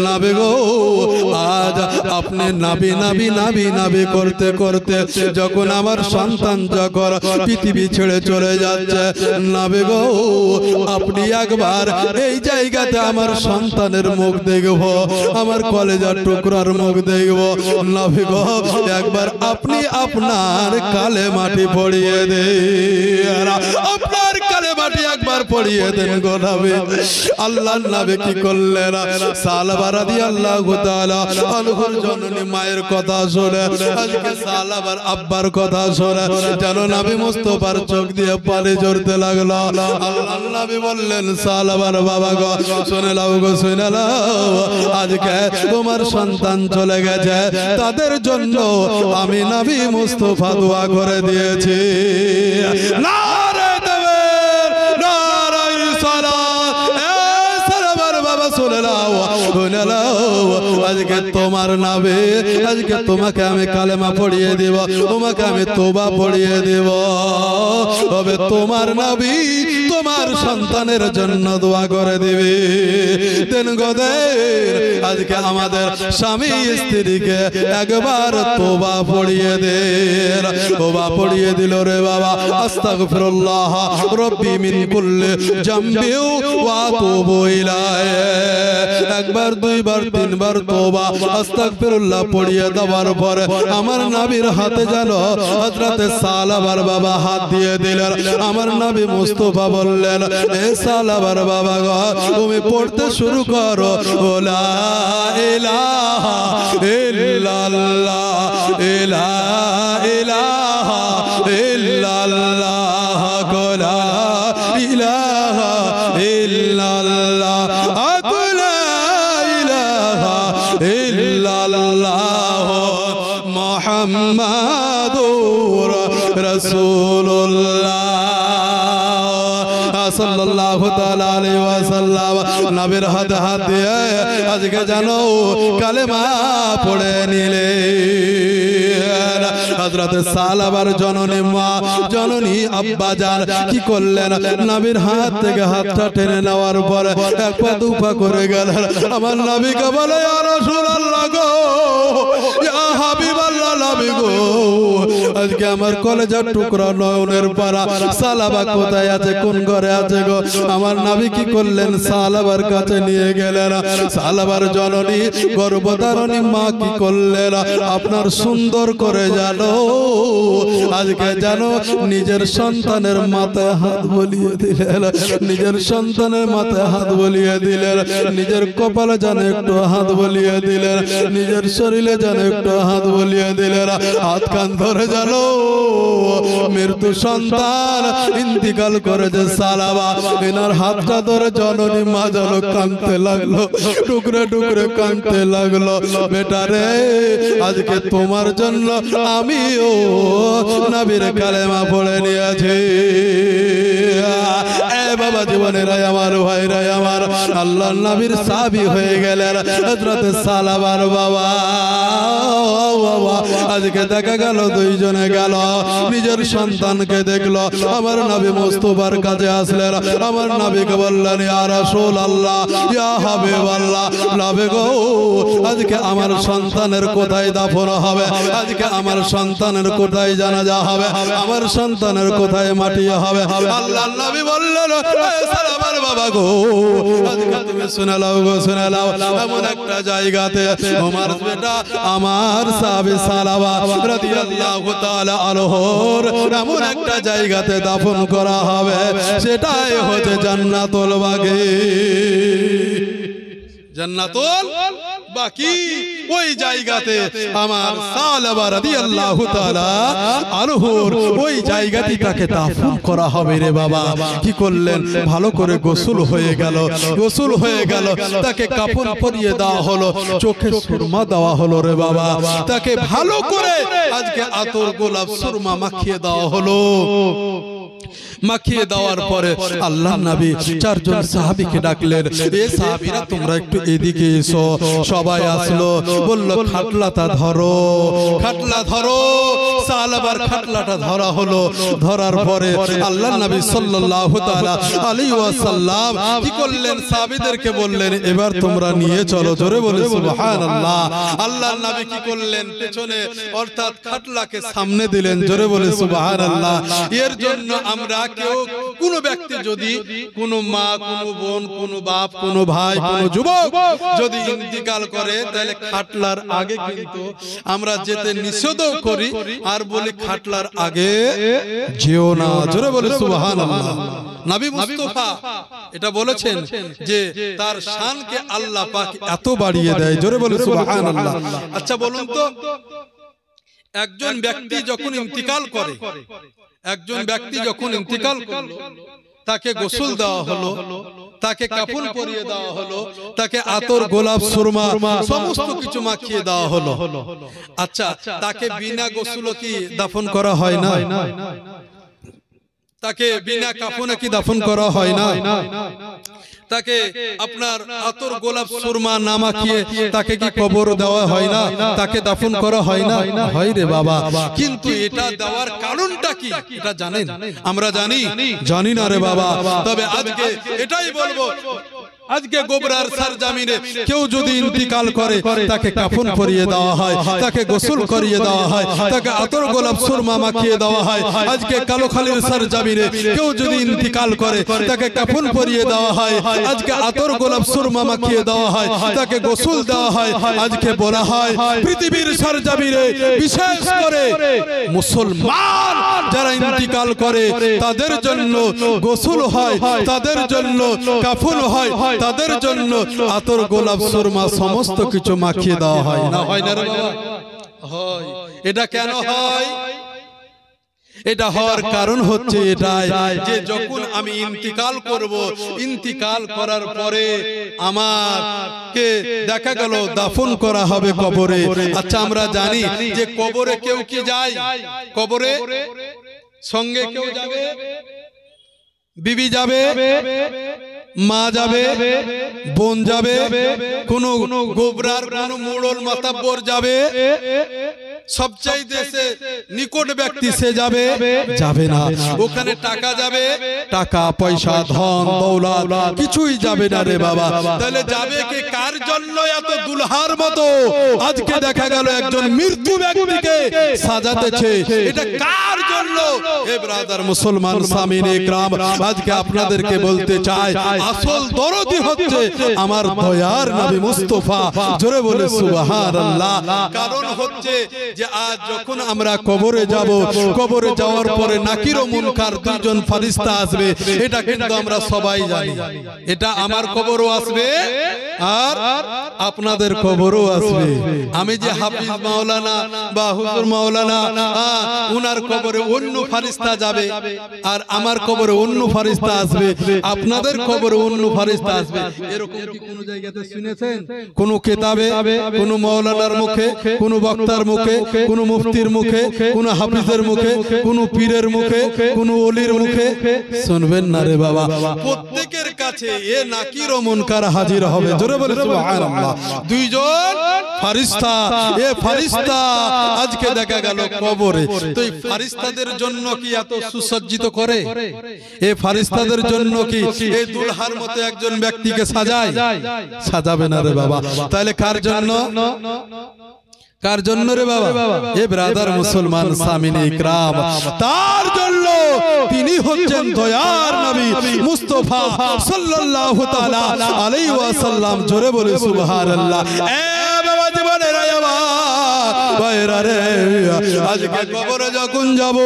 নবী গো আজ আপনি নবী নবী নবী নবী করতে করতে যখন আমার সন্তান যখন পৃথিবী ছেড়ে চলে যাচ্ছে, নবী গো আপনি একবার এই জায়গাতে আমার সন্তানের মুখ দেখব, আমার কলেজার টুকরার মুখ দেখব। নবী গো একবার আপনি আপনার কালেমাটি পড়িয়ে দেন, আপনার কালেমাটি একবার পড়িয়ে দেন গো নবী। আল্লাহর নবী কি করলেন? সালাবা রাদিয়াল্লাহু তাআলা আনহুর জননী মায়ের কথা শুনে আজকে সালাবার আব্বার কথা শুনে যেন নবী মুস্তাফার চোখ দিয়ে পানি ঝরতে লাগলো। আল্লাহর নবী বললেন, সালাবার বাবা গো শুনে নাও গো, শুনে নাও, আজকে তোমার সন্তান চলে গেছে, তাদের জন্য আমি নবী মুস্তাফা দোয়া করে দিয়েছি। নারে তাকবীর, নারে রিসালাত। সালাবার বাবা শুনে নাও, শুনে নাও, আজকে তোমার নবী, আজকে তোমাকে আমি কালেমা পড়িয়ে দেব, তোমাকে আমি তওবা পড়িয়ে দেব। তবে তোমার নবী তোমার সন্তানের জন্য দোয়া করে দিবে। দেন গোদের আজকে আমাদের স্বামী স্ত্রীকে একবার তওবা পড়িয়ে দেন। তওবা পড়িয়ে দিল রে বাবা, আস্তাগফিরুল্লাহ রব্বি মিন কুল্লি জামবি ওয়া আতুবু ইলাইহি। একবার দুইবার তিনবার তওবা আস্তাগফিরুল্লাহ পড়িয়ে দেওয়ার পরে আমার নবীর হাতে যেন হযরতে সালাবার বাবা হাত দিয়ে দিলেন। আমার নবী মুস্তাফা বললেন, এ সালাবার বাবা গো তুমি পড়তে শুরু করো, লা ইলাহা ইল্লাল্লাহ, লা ইলাহা ইল্লাল্লাহ, লা ইলাহা ইল্লাল্লাহ, লা ইলাহা ইল্লাল্লাহ, মুহাম্মাদুর রাসূলুল্লাহ সাল্লাল্লাহু তাআলা আলাইহি ওয়াসাল্লাম নবীর হাতে হাত দিয়ে আজকে জানো কালেমা পড়ে নিলে। হযরত সালাবার জননী মা, জননী আব্বা জান কি করলেন? নবীর হাত থেকে হাতটা টেনে নেওয়ার পরে এক পা দু পা করে গেলেন। আমার নবীকে বলে, ইয়া রাসূলুল্লাহ গো, ইয়া হাবিবাল্লাহ, নবী গো আজকে আমার কলেজার টুকরা নয়নের পারা সালাবা কোথায় আছে, কোন ঘরে আছে গো? আমার নবী কি করলেন? সালাবার কাছে নিয়ে গেলেন। সালাবার জননী গর্ভধারণী মা কি করলেন? আপনার সুন্দর করে জানো আজকে জানো নিজের সন্তানের মাথায় হাত বলিয়ে দিলেন, নিজের সন্তানের মাথায় হাত বলিয়ে দিলেন, নিজের কপালে যেন একটু হাত বলিয়ে দিলেন, নিজের শরীরে যেন একটু হাত বলিয়ে দিলেন। হাত কান ধরে জানো মৃত্যু সন্তান ইন্তিকাল করেছে সালাবা, এনার হাতটা ধরে জননী মা যেন কাঁদতে লাগলো, টুকরে টুকরে কাঁদতে লাগলো। বেটা রে আজকে তোমার জন্য আমিও নবীর কালেমা পড়ে নিয়েছি। এ বাবা জীবনেরাই আমার, ভাইরাই আমার, আল্লাহর নবীর সাহাবী হয়ে গেলেন হযরত সালাবার বাবা। আজকে দেখা গেল দুইজনে গেল, নিজের সন্তানকে দেখলো, আমার নবী মুস্তাফার কাছে আসলেন, আমার নবীকে বললেন ইয়া রাসূলুল্লাহ, ইয়া হাবিবাল্লাহ, নবী গো আজকে আমার সন্তানের কোথায় দাফন হবে, আজকে আমার সন্তানের কোথায় জানাজা হবে, আমার সন্তানের কোথায় মাটি হবে। আল্লাহর নবী বললেন সালাবার বাবা গো আজকে তুমি শুনে নাও গো, শুনে নাও, এমন একটা জায়গাতে ওমর বেটা আমার সাহাবী সালাবা রাদিয়াল্লাহু তাআলা আনহুর এমন একটা জায়গাতে দাফন করা হবে, সেটাই হচ্ছে জান্নাতুল বাকি। জান্নাতুল বাকি ওই জায়গাতে আমার সালাবা রাদিয়াল্লাহু তাআলা আনহুর ওই জায়গাটি তাকে দাফন করা হবে রে বাবা। কি করলেন? ভালো করে গোসল হয়ে গেল, গোসল হয়ে গেল, তাকে কাফন পরিয়ে দেওয়া হলো, চোখে সুরমা দেওয়া হলো রে বাবা, তাকে ভালো করে আজকে আতর গোলাপ সুরমা মাখিয়ে দেওয়া হলো। মাখিয়ে দেওয়ার পরে আল্লাহর নবী চারজন সাহাবীকে ডাকলেন, এ সাহাবীরা তোমরা একটু এদিকে এসো। সবাই আসলো, বলল খাটলাটা ধরো, খাটলা ধরো। সালাবার খাটলাটা ধরা হলো, ধরার পরে আল্লাহর নবী সাল্লাল্লাহু তাআলা আলাইহি ওয়াসাল্লাম কি করলেন? সাহাবীদেরকে বললেন এবার তোমরা নিয়ে চলো। জোরে বলে সুবহানাল্লাহ। আল্লাহর নবী কি করলেন? পেছনে অর্থাৎ খাটলাকে সামনে দিলেন। জোরে বলে সুবহানাল্লাহ। এর জন্য আমরা কেউ কোন ব্যক্তি যদি কোন মা, কোন বোন, কোন বাপ, কোন ভাই, কোন যুবক যদি ইন্তিকাল করে, তাহলে খাটলার আগে কিন্তু আমরা যেতে নিষেধ করি আর বলি খাটলার আগে যেও না। জোরে বলে সুবহানাল্লাহ। নবী মুস্তাফা এটা বলেছেন যে তার শানকে আল্লাহ পাক এত বাড়িয়ে দেয়। জোরে বলে সুবহানাল্লাহ। আচ্ছা বলুন তো, একজন ব্যক্তি যখন ইন্তিকাল করে, একজন ব্যক্তি যখন ইন্তিকাল করলো, তাকে গোসল দেওয়া হলো, তাকে কাফন পরিয়ে দেওয়া হলো, তাকে আতর গোলাপ সুরমা সমস্ত কিছু মাখিয়ে দেওয়া হলো। আচ্ছা তাকে বিনা গোসলে কি দাফন করা হয় না? তাকে বিনা কাফনে কি দাফন করা হয় না? তাকে আপনার আতর গোলাপ সুরমা না মাখিয়ে তাকে কি কবর দেওয়া হয় না? তাকে দাফন করা হয় না? হয় রে বাবা। কিন্তু এটা দেওয়ার কারণটা কি এটা জানেন? আমরা জানি না রে বাবা। তবে আজকে এটাই বলবো, আজকে গোবরার সরজমিনে কেউ যদি ইন্তিকাল করে, তাকে কাফন পরিয়ে দেওয়া হয়, তাকে গোসল করিয়ে দেওয়া হয়, তাকে আতর গোলাপ সুরমা মাখিয়ে দেওয়া হয়। আজকে কালোখালীর সরজমিনে কেউ যদি ইন্তিকাল করে, তাকে কাফন পরিয়ে দেওয়া হয়, আজকে আতর গোলাপ সুরমা মাখিয়ে দেওয়া হয়, তাকে গোসল দেওয়া হয়। আজকে বলা হয় পৃথিবীর সরজমিনে বিশেষ করে মুসলমান যারা ইন্তিকাল করে তাদের জন্য গোসল হয়, তাদের জন্য কাফন হয়, তাদের জন্য আতর গোলাপ সুরমা সমস্ত কিছু মাখিয়ে দেওয়া হয়। না হয় না রে বাবা? হয়। এটা কেন হয়? এটা হওয়ার কারণ হচ্ছে এটাই যে যখন আমি ইন্তিকাল করব, ইন্তিকাল করার পরে আমাকে দেখা গেল দাফন করা হবে কবরে। আচ্ছা আমরা জানি যে কবরে কেউ কি যায়? কবরে সঙ্গে কেউ যাবে? বিবি যাবে, মা যাবে, বোন যাবে, কোন গোবরার কোন মুড়ল মাতাব্বর যাবে, সবচাইতে নিকট ব্যক্তি সে যাবে? যাবে না। ওখানে টাকা যাবে, টাকা পয়সা ধন দৌলত কিছুই যাবে না রে বাবা। তাহলে যাবে কে? কার জন্য এত দুলহার মতো আজকে দেখা গেল একজন মৃত্যু ব্যক্তিকে সাজাতেছে? এটা কার জন্য? হে ব্রাদার মুসলমান সামিনে ইকরাম, আজকে আপনাদেরকে বলতে চাই আসল দরদি হচ্ছে আমার দয়ার নবী মুস্তাফা। জোরে বলে সুবহানাল্লাহ। কারণ হচ্ছে যে আজ যখন আমরা কবরে যাব, কবরে যাওয়ার পরে নাকির ও মুনকার দুইজন ফেরেশতা আসবে, এটা কিন্তু আমরা সবাই জানি। এটা আমার কবরও আসবে আর আপনাদের কবরও আসবে। আমি যে হাফিজ মাওলানা বা হুজুর মাওলানা, উনার কবরে অন্য ফেরেশতা যাবে আর আমার কবরে অন্য ফেরেশতা আসবে, আপনাদের কবরে অন্য ফেরেশতা আসবে। এরকম কি কোন জায়গাতে শুনেছেন? কোন কিতাবে, কোন মাওলানার মুখে, কোন বক্তার মুখে, কোন মুফতির মুখে, কোন হাফিজের মুখে, কোন পীরের মুখে, কোন ওলির মুখে শুনবেন না রে বাবা। প্রত্যেকের কাছে এ নাকির ও মুনকার হাজির হবে। জোরে বলে সুবহানাল্লাহ। দুইজন ফারিস্তা, এ ফারিস্তা আজকে দেখা গেল কবরে। তো এই ফারিস্তাদের জন্য কি এত সুসজ্জিত করে? এ ফারিস্তাদের জন্য কি এই দুলহার মতো একজন ব্যক্তিকে সাজায়? সাজাবে না রে বাবা। তাহলে কার জন্য? কার জন্য রে বাবা? এ ব্রাদার মুসলমান সামিনে ইকরাম, তার জন্য। তিনি হচ্ছেন দয়ার নবী মুস্তাফা সাল্লাল্লাহু তাআলা আলাইহি ওয়াসাল্লাম। জোরে বলে সুবহানাল্লাহ। এ বাবা জীবনেরা ভাইরা রে, আজকে কবরে যখন যাব,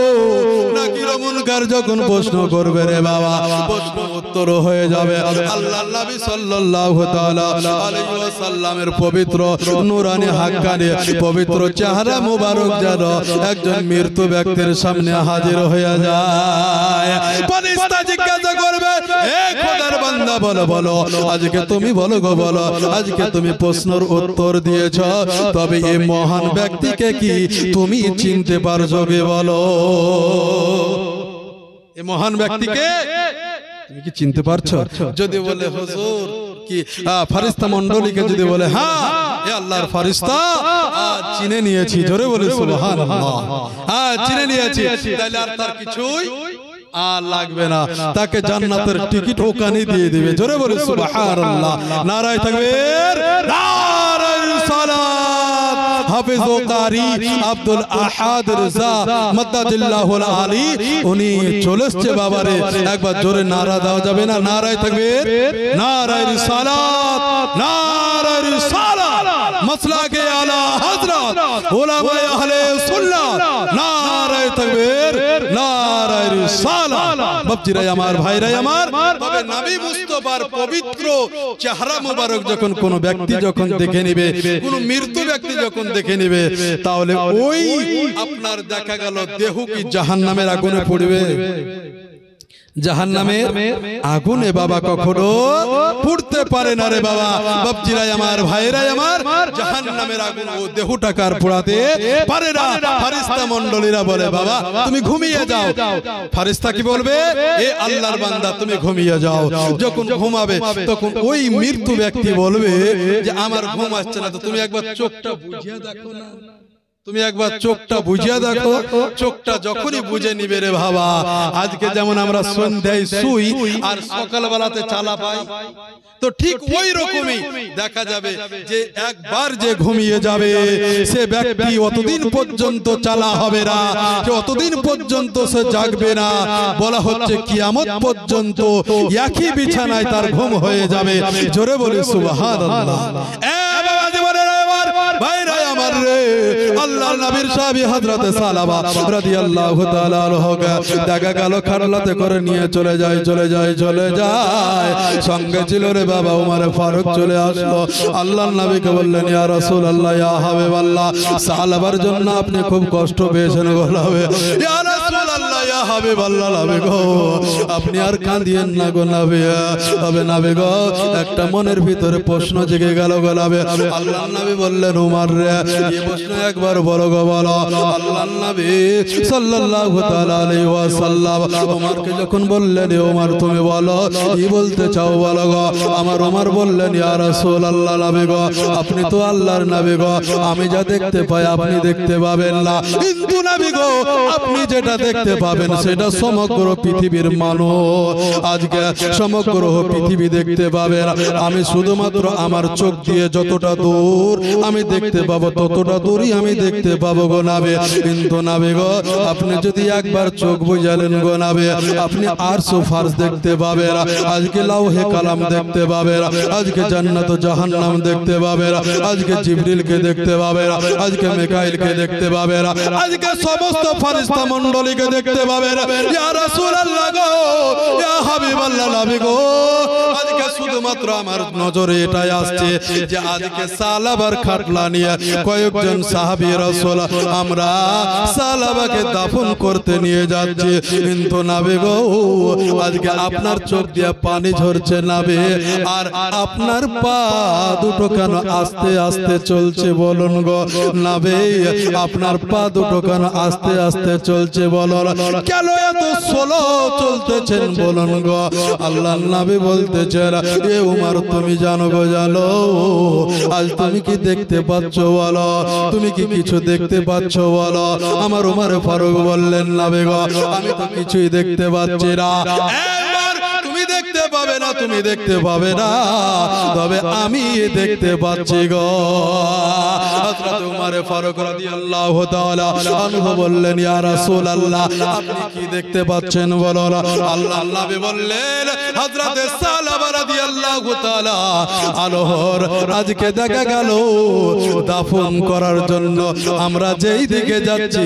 নাকির ও মুনকার যখন প্রশ্ন করবে রে বাবা, প্রশ্ন উত্তর হয়ে যাবে আল্লাহর নবী সাল্লাল্লাহু তাআলা আলাইহি ওয়াসাল্লামের পবিত্র নূরানি হাক্কানি পবিত্র চেহারা মোবারক যেন একজন মৃত্যু ব্যক্তির সামনে হাজির হয়ে যায়। ফেরেশতা জিজ্ঞাসা করবে, হে খোদার বান্দা, বলো বলো আজকে তুমি বলো গো বলো, আজকে তুমি প্রশ্নের উত্তর দিয়েছ, তবে এই মহান ব্যক্তিকে কি তুমি চিনতে পারছো গে বলো? এই মহান ব্যক্তিকে তুমি কি চিনতে পারছো? যদি বলে হুজুর কি ফারিস্তা মণ্ডলীকে যদি বলে হ্যাঁ এ আল্লাহর ফারিস্তা, চিনে নিয়েছি। জোরে বলে সুবহানাল্লাহ। চিনে নিয়েছি, তাহলে আর তার কিছুই আর লাগবে না, তাকে জান্নাতের টিকিট ওখানে দিয়ে দিবে। জোরে বলে সুবহানাল্লাহ। নারায়ে তাকবীর, নারায়ে রিসালাত। হাফেজ ও কারি আব্দুল আহাদ রিজা মাদাদিল্লাহুল আলী উনি চলে এসেছে বাবারে। একবার জোরে নারা দাও যাবে না? নারায়ে তাকবীর, নারায়ে রিসালাত, নারায়ে রিসালাত। মাসলাকে আলা হযরত উলামায়ে আহলে সুন্নাত। নারায়ে তাকবীর, নারায়ে রিসালাত। বাপজিরা আমার, ভাইরা আমার, তবে নবী মুস্তাফার পবিত্র চেহারা মোবারক যখন কোন ব্যক্তি যখন দেখে নেবে, কোন মৃত্যু ব্যক্তি যখন দেখে নেবে, তাহলে ওই আপনার দেখা গেল দেহ কি জাহান্নামের আগুনে পড়বে? জাহান্নামের আগুনে বাবা কখনো পুড়তে পারে না রে বাবা। বাপজিরাই আমার, ভাইরাই আমার, জাহান্নামের আগুন ও দেহটাকে আর পোড়াতে পারে না। ফারিস্তা মণ্ডলীরা বলে বাবা তুমি ঘুমিয়ে যাও। ফারিস্তা কি বলবে? এ আল্লাহর বান্দা তুমি ঘুমিয়ে যাও। যখন ঘুমাবে তখন ওই মৃত্যু ব্যক্তি বলবে যে আমার ঘুম আসছে না, তো তুমি একবার চোখটা বুঝিয়ে দেখো না, তুমি একবার চোখটা বুঝিয়ে দেখো। চোখটা যখনই বুঝে নিবে রে বাবা, আজকে যেমন আমরা সন্ধ্যায় শুই আর সকালবেলাতে চালা পাই, তো ঠিক ওই রকমই দেখা যাবে যে একবার যে ঘুমিয়ে যাবে সে ব্যক্তি অতদিন পর্যন্ত চালা হবে না, যে অতদিন পর্যন্ত সে জাগবে না। বলা হচ্ছে কিয়ামত পর্যন্ত একই বিছানায় তার ঘুম হয়ে যাবে। জোরে বলি সুবহানাল্লাহ। আল্লাহর নবীর সাহাবী হযরত সালাবা রাদিয়াল্লাহু তাআলা আনহু দেখা গেল খারলাতে করে নিয়ে চলে যায়। সঙ্গে ছিল রে বাবা ওমর ফারুক। চলে আসলো, আল্লাহর নবীকে বললেন ইয়া রাসূলুল্লাহ, ইয়া হাবিবাল্লাহ, সালাবার জন্য আপনি খুব কষ্ট পেয়েছেন গোলাবে। ইয়া রাসূলুল্লাহ, ইয়া হাবিবাল্লাহ, নবী গো আপনি আর কাঁদিয়েন না গো নবী। তবে নবী গো একটা মনের ভিতরে প্রশ্ন জেগে গেল গোলাবে। আল্লাহর নবী বললেন ওমর রে এই প্রশ্ন একবার বলো গো বলো। আল্লাহর নবী সাল্লাল্লাহু তাআলা আলাইহি ওয়াসাল্লাম ওমরকে যখন বললেন ওমর তুমি বলো কি বলতে চাও বলো গো। আমার ওমর বললেন ইয়া রাসূলুল্লাহ, নবী গো আপনি তো আল্লাহর নবী গো, আমি যা দেখতে পাই আপনি দেখতে পাবেন না, কিন্তু নবী গো আপনি যেটা দেখতে পাবেন সেটা সমগ্র পৃথিবীর মানুষ আজকে সমগ্র পৃথিবী দেখতে পাবে। আমি শুধুমাত্র আমার চোখ দিয়ে যতটা দূর আমি দেখতে পাবো ততটা দূরই আমি দেখতে পাবো গো নবী। কিন্তু নবী গো আপনি যদি একবার চোখ বুঝালেন গো নবী, আপনি আরশ ও ফারশ দেখতে পাবেন, আজকে লাউহে কালাম দেখতে পাবেন, আজকে জান্নাত ও জাহান্নাম দেখতে পাবেন, আজকে জিবরিলকে দেখতে পাবেন, আজকে মিকাইলকে দেখতে পাবেন, আজকে সমস্ত ফেরেশতা মণ্ডলীকে দেখতে পাবেন। ইয়া রাসূলুল্লাহ গো, ইয়া হাবিবাল্লাহ, নবী গো আজকে শুধুমাত্র আমার নজরে এটাই আসছে যে আজকে সালাবার খাটলা নিয়ে কয়েকজন সাহাবী রাসূল আমরা সালাবাকে দাফন করতে নিয়ে যাচ্ছি, কিন্তু নবী গো আজকে আপনার চোখ দিয়ে পানি ঝরছে নবী, আর আপনার পা দুটো কেন আস্তে আস্তে চলছে বলুন গো নবী, আপনার পা দুটো কেন আস্তে আস্তে চলছে বলুন, কেন এত স্লো চলতেছেন বলুন গো। আল্লাহর নবী বলতেছেন এ উমর তুমি জানো গো জানো, আজ তুমি কি দেখতে পাচ্ছ বলো, তুমি কি কিছু দেখতে পাচ্ছ বলো। আমার উমর ফারুক বললেন নবী গো আমি তো কিছুই দেখতে পাচ্ছি না। তুমি দেখতে পাবে না, তুমি দেখতে পাবে না, তবে আমি দেখতে পাচ্ছি গো। হযরত উমর ফারুক রাদিয়াল্লাহু তাআলা আনহু বললেন ইয়া রাসূলুল্লাহ আপনি কি দেখতে পাচ্ছেন বলো। আল্লাহর নবী বললেন হযরত সালাবা রাদিয়াল্লাহু তাআলা আনহুর আজকে দেখা গেল দাফন করার জন্য আমরা যেই দিকে যাচ্ছি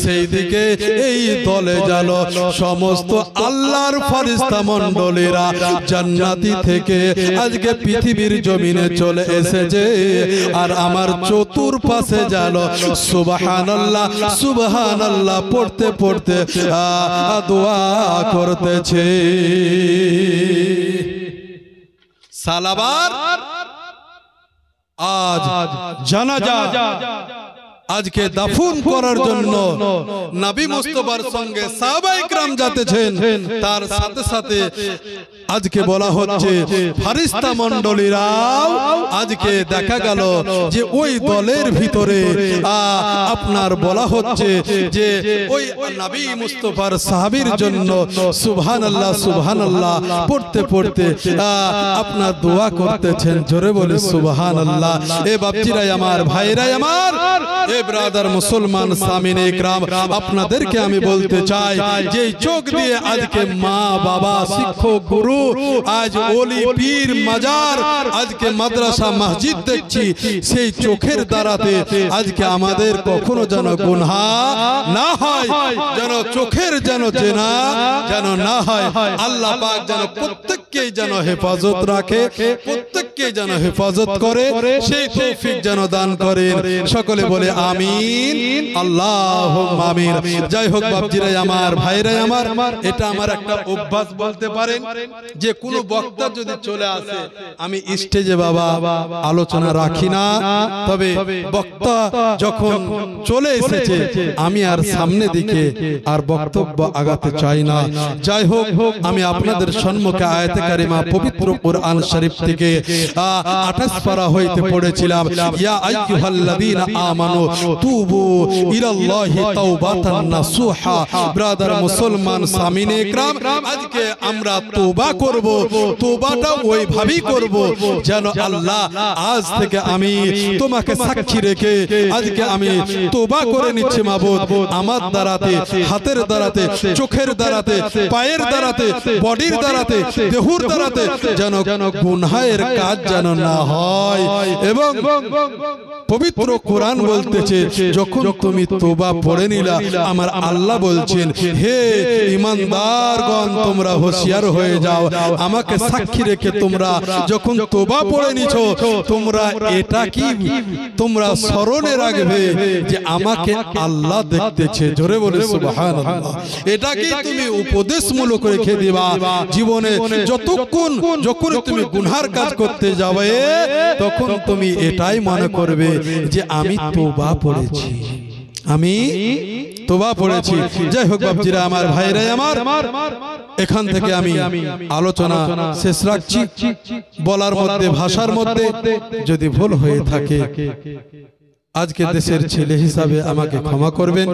সেই দিকে এই দলে গেল সমস্ত আল্লাহর ফেরেশতা মণ্ডলীরা জান্নাতি থেকে আজকে পৃথিবীর জমিনে চলে এসেছে, আর আমার চতুর্পাশে গেল সুবহানাল্লাহ সুবহানাল্লাহ পড়তে পড়তে দোয়া করতেছে। সালাবার আজ জানাজা আজকে দাফন করার জন্য নবী মুস্তাফার সঙ্গে সাহাবায়ে کرام যাচ্ছেন, তার সাথে সাথে আজকে বলা হচ্ছে ফেরেশতা মণ্ডলীরাও আজকে দেখা গেল যে ওই দলের ভিতরে আপনার বলা হচ্ছে যে ওই নবী মুস্তাফার সাহাবীর জন্য সুবহানাল্লাহ সুবহানাল্লাহ পড়তে পড়তে আপনার দোয়া করতেছেন। জোরে বলে সুবহানাল্লাহ। এ বাপজিরাই আমার, ভাইরাই আমার, এ ব্রাদার মুসলমান সামিনে ইকরাম, আপনাদেরকে আমি বলতে চাই যে চোখ দিয়ে আজকে মা বাবা শিক্ষক গুরু আজ ওলি পীর মাজার আজকে মাদ্রাসা মসজিদ দেখছি, সেই চোখের দ্বারাতে আজকে আমাদের কখনো যেন গুনাহ না হয়, যেন চোখের যেন জেনা যেন না হয়। আল্লাহ পাক যেন প্রত্যেককে যেন হেফাজত রাখে, প্রত্যেককে যেন হেফাজত করে, সেই তৌফিক যেন দান করেন। সকলে বলে আমিন, আল্লাহুম্মা আমিন। যাই হোক বাপজিরাই আমার, ভাইরাই আমার, এটা আমার একটা অভ্যাস বলতে পারেন যে কোন বক্তা যদি চলে আসে আমি স্টেজে বাবা আলোচনা রাখি না, তবে বক্তা যখন চলে এসেছে আমি আর সামনে দিকে আর বক্তব্য আগাতে চাই না। যাই হোক আমি আপনাদের সম্মুখে আয়াতে কারিমা পবিত্র কোরআন শরীফ থেকে 28 পারা হইতে পড়েছিলাম ইয়া আইয়ুহাল্লাযীনা আমানু তুবু ইলাল্লাহি তাওবাতান নাসুহা। ব্রাদার মুসলমান সামিনে ইকরাম, আজকে আমরা তওবা করব, তওবাটা ওইভাবেই করব যেন আল্লাহ আজ থেকে আমি তোমাকে সাক্ষী রেখে আজকে আমি তওবা করে নিচ্ছি মাবুদ, আমার দ্বারাতে, হাতের দ্বারাতে, চোখের দ্বারাতে, পায়ের দ্বারাতে, বডির দ্বারাতে, দেহুর দ্বারাতে যেন গুনাহের কাজ যেন না হয়। এবং পবিত্র কোরআন বলতেছে যখন তুমি তওবা পড়ে নিলা আমার আল্লাহ বলছেন হে ঈমানদারগণ তোমরা হুঁশিয়ার হয়ে যাও, আমাকে সাক্ষী রেখে তোমরা যখন তওবা পড়ে নিছো তোমরা এটা কি তোমরা স্মরণে রাখবে যে আমাকে আল্লাহ দেখতেছে। জোরে বলে সুবহানাল্লাহ। এটা কি তুমি উপদেশমূলক রেখে দিবা জীবনে, যতক্ষণ যখন তুমি গুনার কাজ করতে যাবে তখন তুমি এটাই মনে করবে যে আমি তওবা পড়েছি, আমি তওবা পড়েছি। যাই হোক বাপজিরা আমার, ভাইরাই আমার, এখান থেকে আমি আলোচনা শেষ রাখছি। বলার মধ্যে, ভাষার মধ্যে যদি ভুল হয়ে থাকে আজকে দেশের ছেলে হিসাবে আমাকে ক্ষমা করবেন।